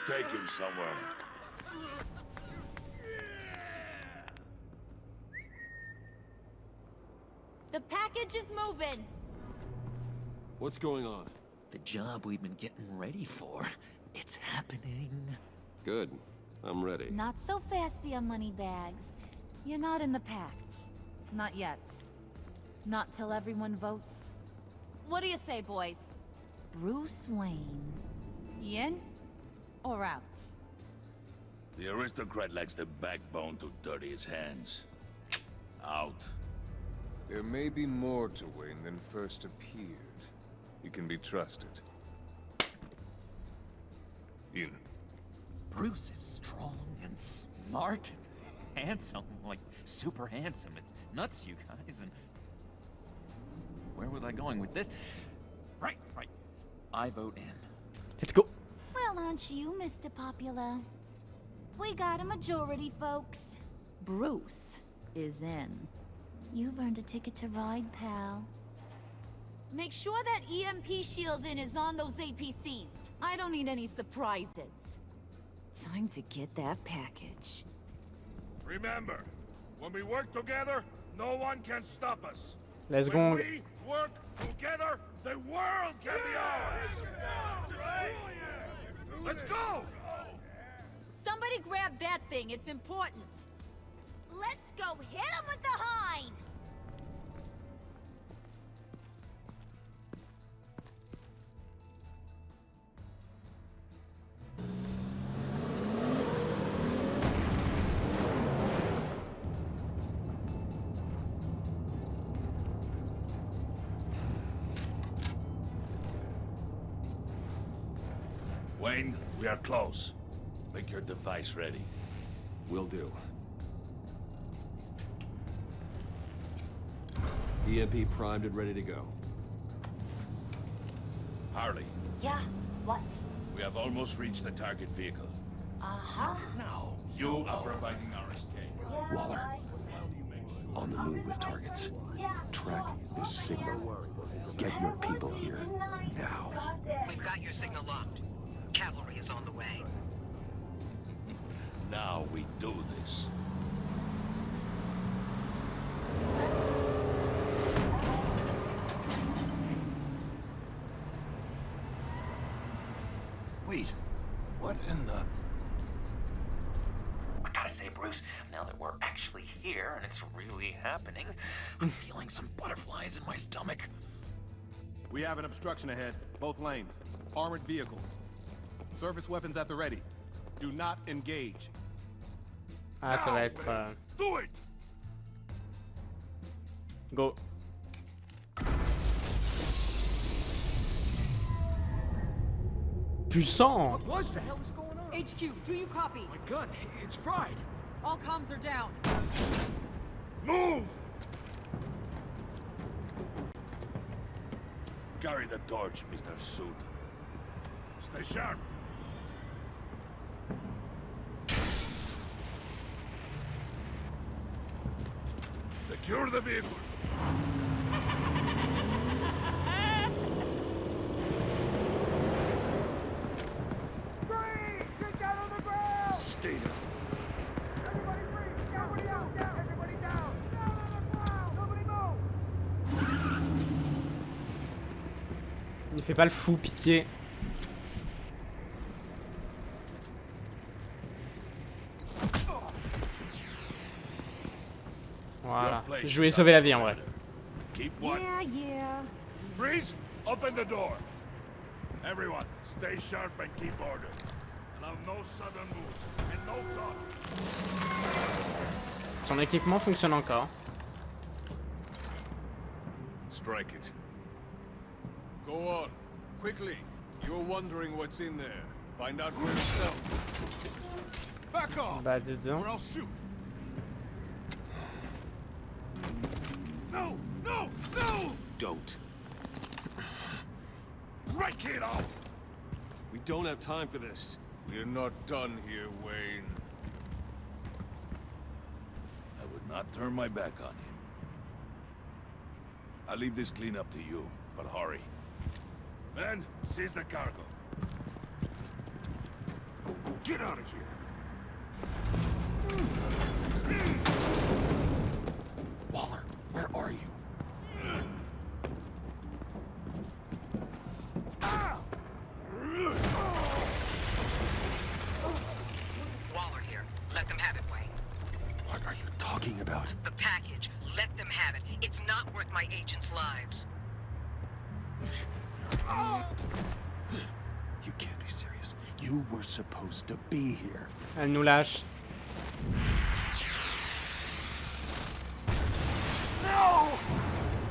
Take him somewhere. The package is moving. What's going on? The job we've been getting ready for. It's happening. Good. I'm ready. Not so fast, the money bags. You're not in the pact. Not yet. Not till everyone votes. What do you say, boys? Bruce Wayne. In or out? The aristocrat lacks the backbone to dirty his hands. Out. There may be more to Wayne than first appeared. You can be trusted. In. Bruce is strong and smart and handsome. Like, super handsome. It's nuts, you guys. And where was I going with this? Right. I vote in. Let's go. Well, aren't you, Mr. Popular? We got a majority, folks. Bruce is in. You've earned a ticket to ride, pal. Make sure that EMP shielding is on those APCs. I don't need any surprises. Time to get that package. Remember, when we work together, no one can stop us. Let's go. When we work together, the world can be ours. Let's go! Somebody grab that thing, it's important. Let's go hit him with the hind! Wayne, we are close. Make your device ready. Will do. EMP primed and ready to go. Harley, Yeah, what? we have almost reached the target vehicle. Uh-huh. Now, you are providing our escape. Waller. On the move with targets. Track this signal. Get your people here. Now. We've got your signal locked. Cavalry is on the way. Now we do this. Wait, what in the... I gotta say, Bruce, now that we're actually here and it's really happening, I'm feeling some butterflies in my stomach. We have an obstruction ahead, both lanes. Armored vehicles. Service weapons at the ready. Do not engage. Ah, ça va être... Do it! Go. Puissant! What the hell is going on? HQ, do you copy? My gun, it's fried. All comms are down. Move! Carry the torch, Mr. Suit. Stay sharp. Secure the vehicle. Stay down. Everybody free! Everybody out! Down! Everybody down! Down on the ground! Nobody move! Ne fais pas le fou, pitié. Voilà. Je voulais sauver la vie en vrai. Keep what? Yeah. Freeze! Open the door. Everyone, stay sharp and keep order. Allow no sudden moves and no talk. Son équipement fonctionne encore. Strike it. Go on. Quickly. You're wondering what's in there. Find out for yourself. Back off! Bah dis donc. Or I'll shoot. No! No! No! Don't. break it all! We don't have time for this. We're not done here, Wayne. I would not turn my back on him. I'll leave this cleanup to you, but hurry. Men, seize the cargo. Get out of here! Waller, where are you? Waller here. Let them have it, Wayne. What are you talking about? The package. Let them have it. It's not worth my agents' lives. You can't be serious. You were supposed to be here. Elle nous lâche. No!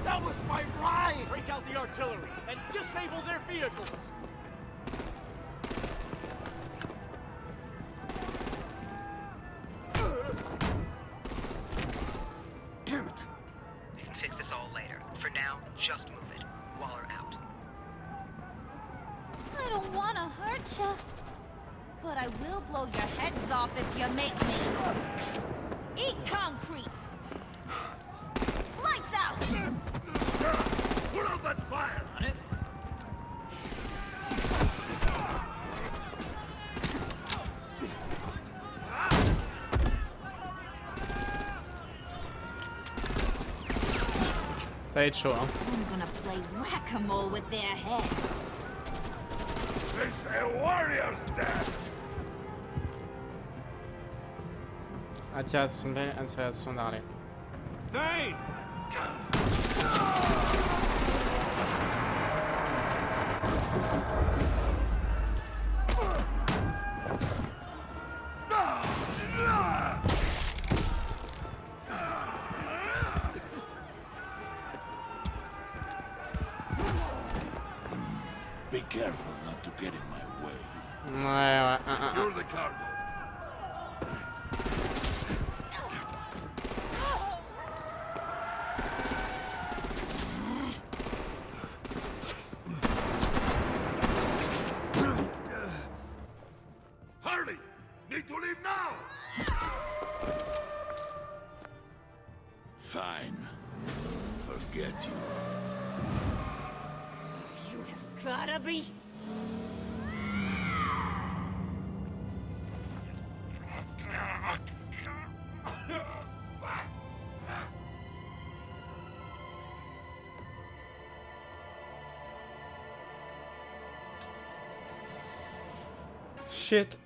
That was my ride! Break out the artillery and disable their vehicles! Damn it! We can fix this all later. For now, just move it. Waller out. I don't want to hurt you, but I will blow your heads off if you make me. Eat concrete. Lights out. Put out that fire! On it. Ça va être chaud, hein. I'm gonna play whack-a-mole with their heads. It's a warrior's death! Attiration d'Harley. Vane! Be careful not to get in my way. Ouais. Secure the cargo. Harley! Need to leave now! Fine. Forget you. You have gotta be. Shit.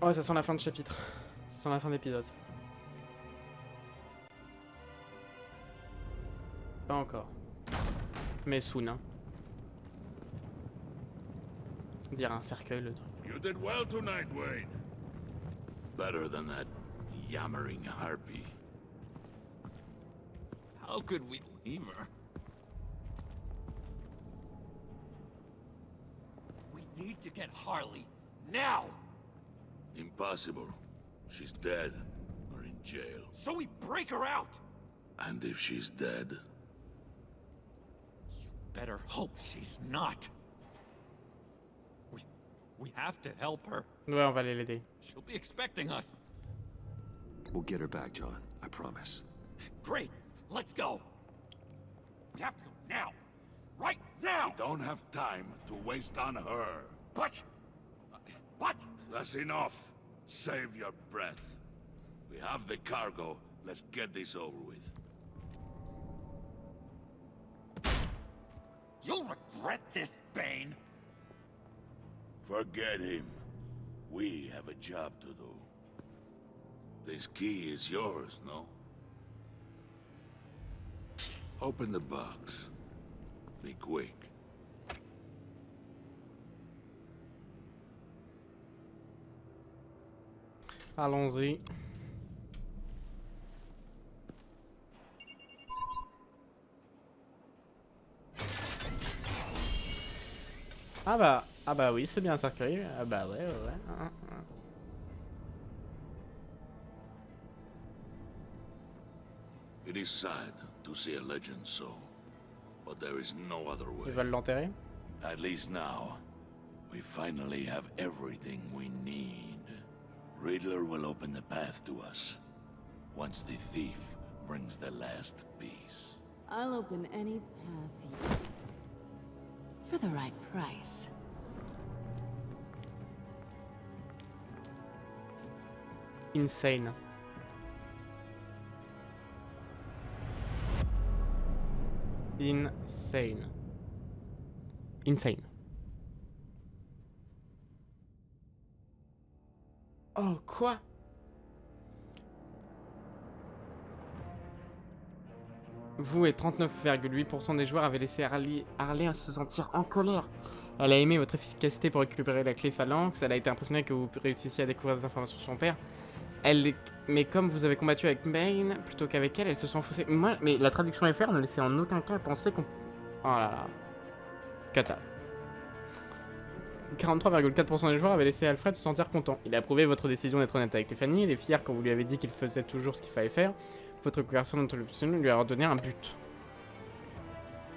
Oh, ça sent la fin de chapitre. Ça sent la fin d'épisode. Pas encore. Mais soon, hein. On dirait un cercueil, le truc. You did well tonight, Wayne. Better than that yammering harpy. How could we leave her? We need to get Harley now! Impossible. She's dead or in jail. So we break her out! And if she's dead, Better hope she's not. We have to help her. Ouais, on va aller l'aider. She'll be expecting us. We'll get her back, John. I promise. Great. Let's go. We have to go now. Right now! We don't have time to waste on her. But... What? That's enough. Save your breath. We have the cargo. Let's get this over with. You'll regret this, Bane. forget him. We have a job to do. This key is yours, no? Open the box. Be quick. Allons-y. Ah bah oui, c'est bien un cercueil. Ah bah ouais. It is sad to see a legend so, but there is no other way. Ils veulent l'enterrer? At least now, we finally have everything we need. Riddler will open the path to us, once the thief brings the last piece. I'll open any path for the right price. Insane. Insane. Insane. Oh, quoi? Vous et 39,8% des joueurs avaient laissé Harley se sentir en colère. Elle a aimé votre efficacité pour récupérer la clé phalanx. Elle a été impressionnée que vous réussissiez à découvrir des informations sur son père. Mais comme vous avez combattu avec Bane plutôt qu'avec elle, elle se sent faussée. Moi, mais la traduction FR ne laissait en aucun cas penser qu'on... Oh là là. Cata. 43,4% des joueurs avaient laissé Alfred se sentir content. Il a approuvé votre décision d'être honnête avec Tiffany. Il est fier quand vous lui avez dit qu'il faisait toujours ce qu'il fallait faire. Votre conversion d'interruption lui a redonné un but.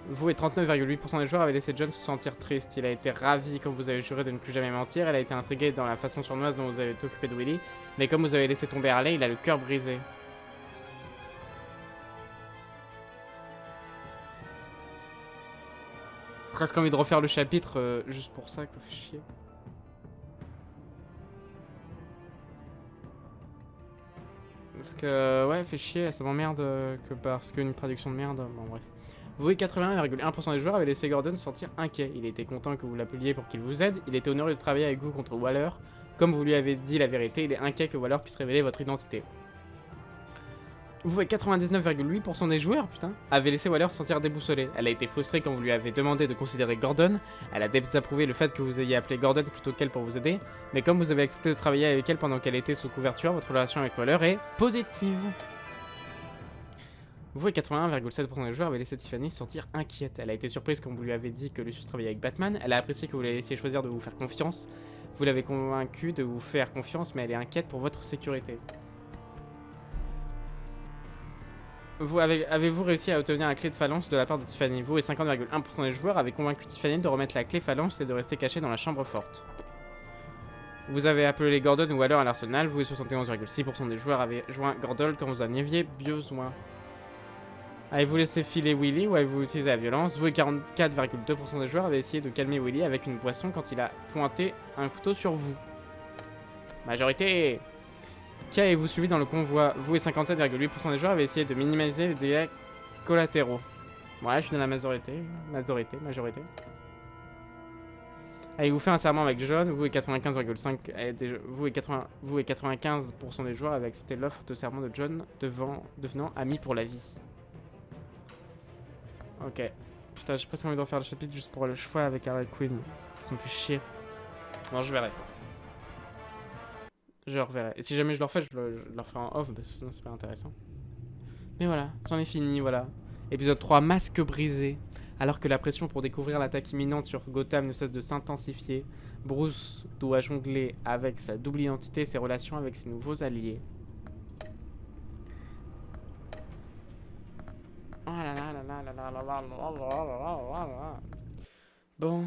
Vous et 39,8% des joueurs avaient laissé John se sentir triste. Il a été ravi quand vous avez juré de ne plus jamais mentir. Elle a été intriguée dans la façon sournoise dont vous avez été occupé de Willy. Mais comme vous avez laissé tomber Harley, il a le cœur brisé. Presque envie de refaire le chapitre juste pour ça, quoi, fait chier. Parce que, ouais, fait chier, ça m'emmerde que parce qu'une traduction de merde, bon bref. Vous et 81,1% des joueurs avaient laissé Gordon se sentir inquiet. Il était content que vous l'appeliez pour qu'il vous aide. Il était honoré de travailler avec vous contre Waller. Comme vous lui avez dit la vérité, il est inquiet que Waller puisse révéler votre identité. Vous et 99,8% des joueurs, putain, avaient laissé Waller se sentir déboussolé. Elle a été frustrée quand vous lui avez demandé de considérer Gordon. Elle a désapprouvé le fait que vous ayez appelé Gordon plutôt qu'elle pour vous aider. Mais comme vous avez accepté de travailler avec elle pendant qu'elle était sous couverture, votre relation avec Waller est positive. Vous et 81,7% des joueurs avaient laissé Tiffany se sentir inquiète. Elle a été surprise quand vous lui avez dit que Lucius travaillait avec Batman. Elle a apprécié que vous la laissiez choisir de vous faire confiance. Vous l'avez convaincu de vous faire confiance, mais elle est inquiète pour votre sécurité. Avez-vous réussi à obtenir la clé de phalanx de la part de Tiffany? Vous et 50,1% des joueurs avaient convaincu Tiffany de remettre la clé phalanx et de rester caché dans la chambre forte. Vous avez appelé Gordon ou Waller à l'arsenal. Vous et 71,6% des joueurs avaient joint Gordon quand vous en aviez besoin. Avez-vous laissé filer Willy ou avez-vous utilisé la violence? Vous et 44,2% des joueurs avaient essayé de calmer Willy avec une boisson quand il a pointé un couteau sur vous. Majorité! Qui avez-vous suivi dans le convoi? Vous et 57,8% des joueurs avaient essayé de minimiser les dégâts collatéraux. Ouais, je suis dans la majorité. Majorité. Avez-vous fait un serment avec John? Vous et 95,5% vous et 95% des joueurs avaient accepté l'offre de serment de John devenant amis pour la vie. Ok. Putain, j'ai presque envie de refaire le chapitre juste pour le choix avec Harley Quinn. Ça me fait chier. Non, je verrai. Je le reverrai. Et si jamais je le refais, je le referai en off parce que sinon c'est pas intéressant. Mais voilà, c'en est fini, voilà. Épisode 3, masque brisé. Alors que la pression pour découvrir l'attaque imminente sur Gotham ne cesse de s'intensifier, Bruce doit jongler avec sa double identité et ses relations avec ses nouveaux alliés. Oh là là là là là là là là là là là là là. Bon,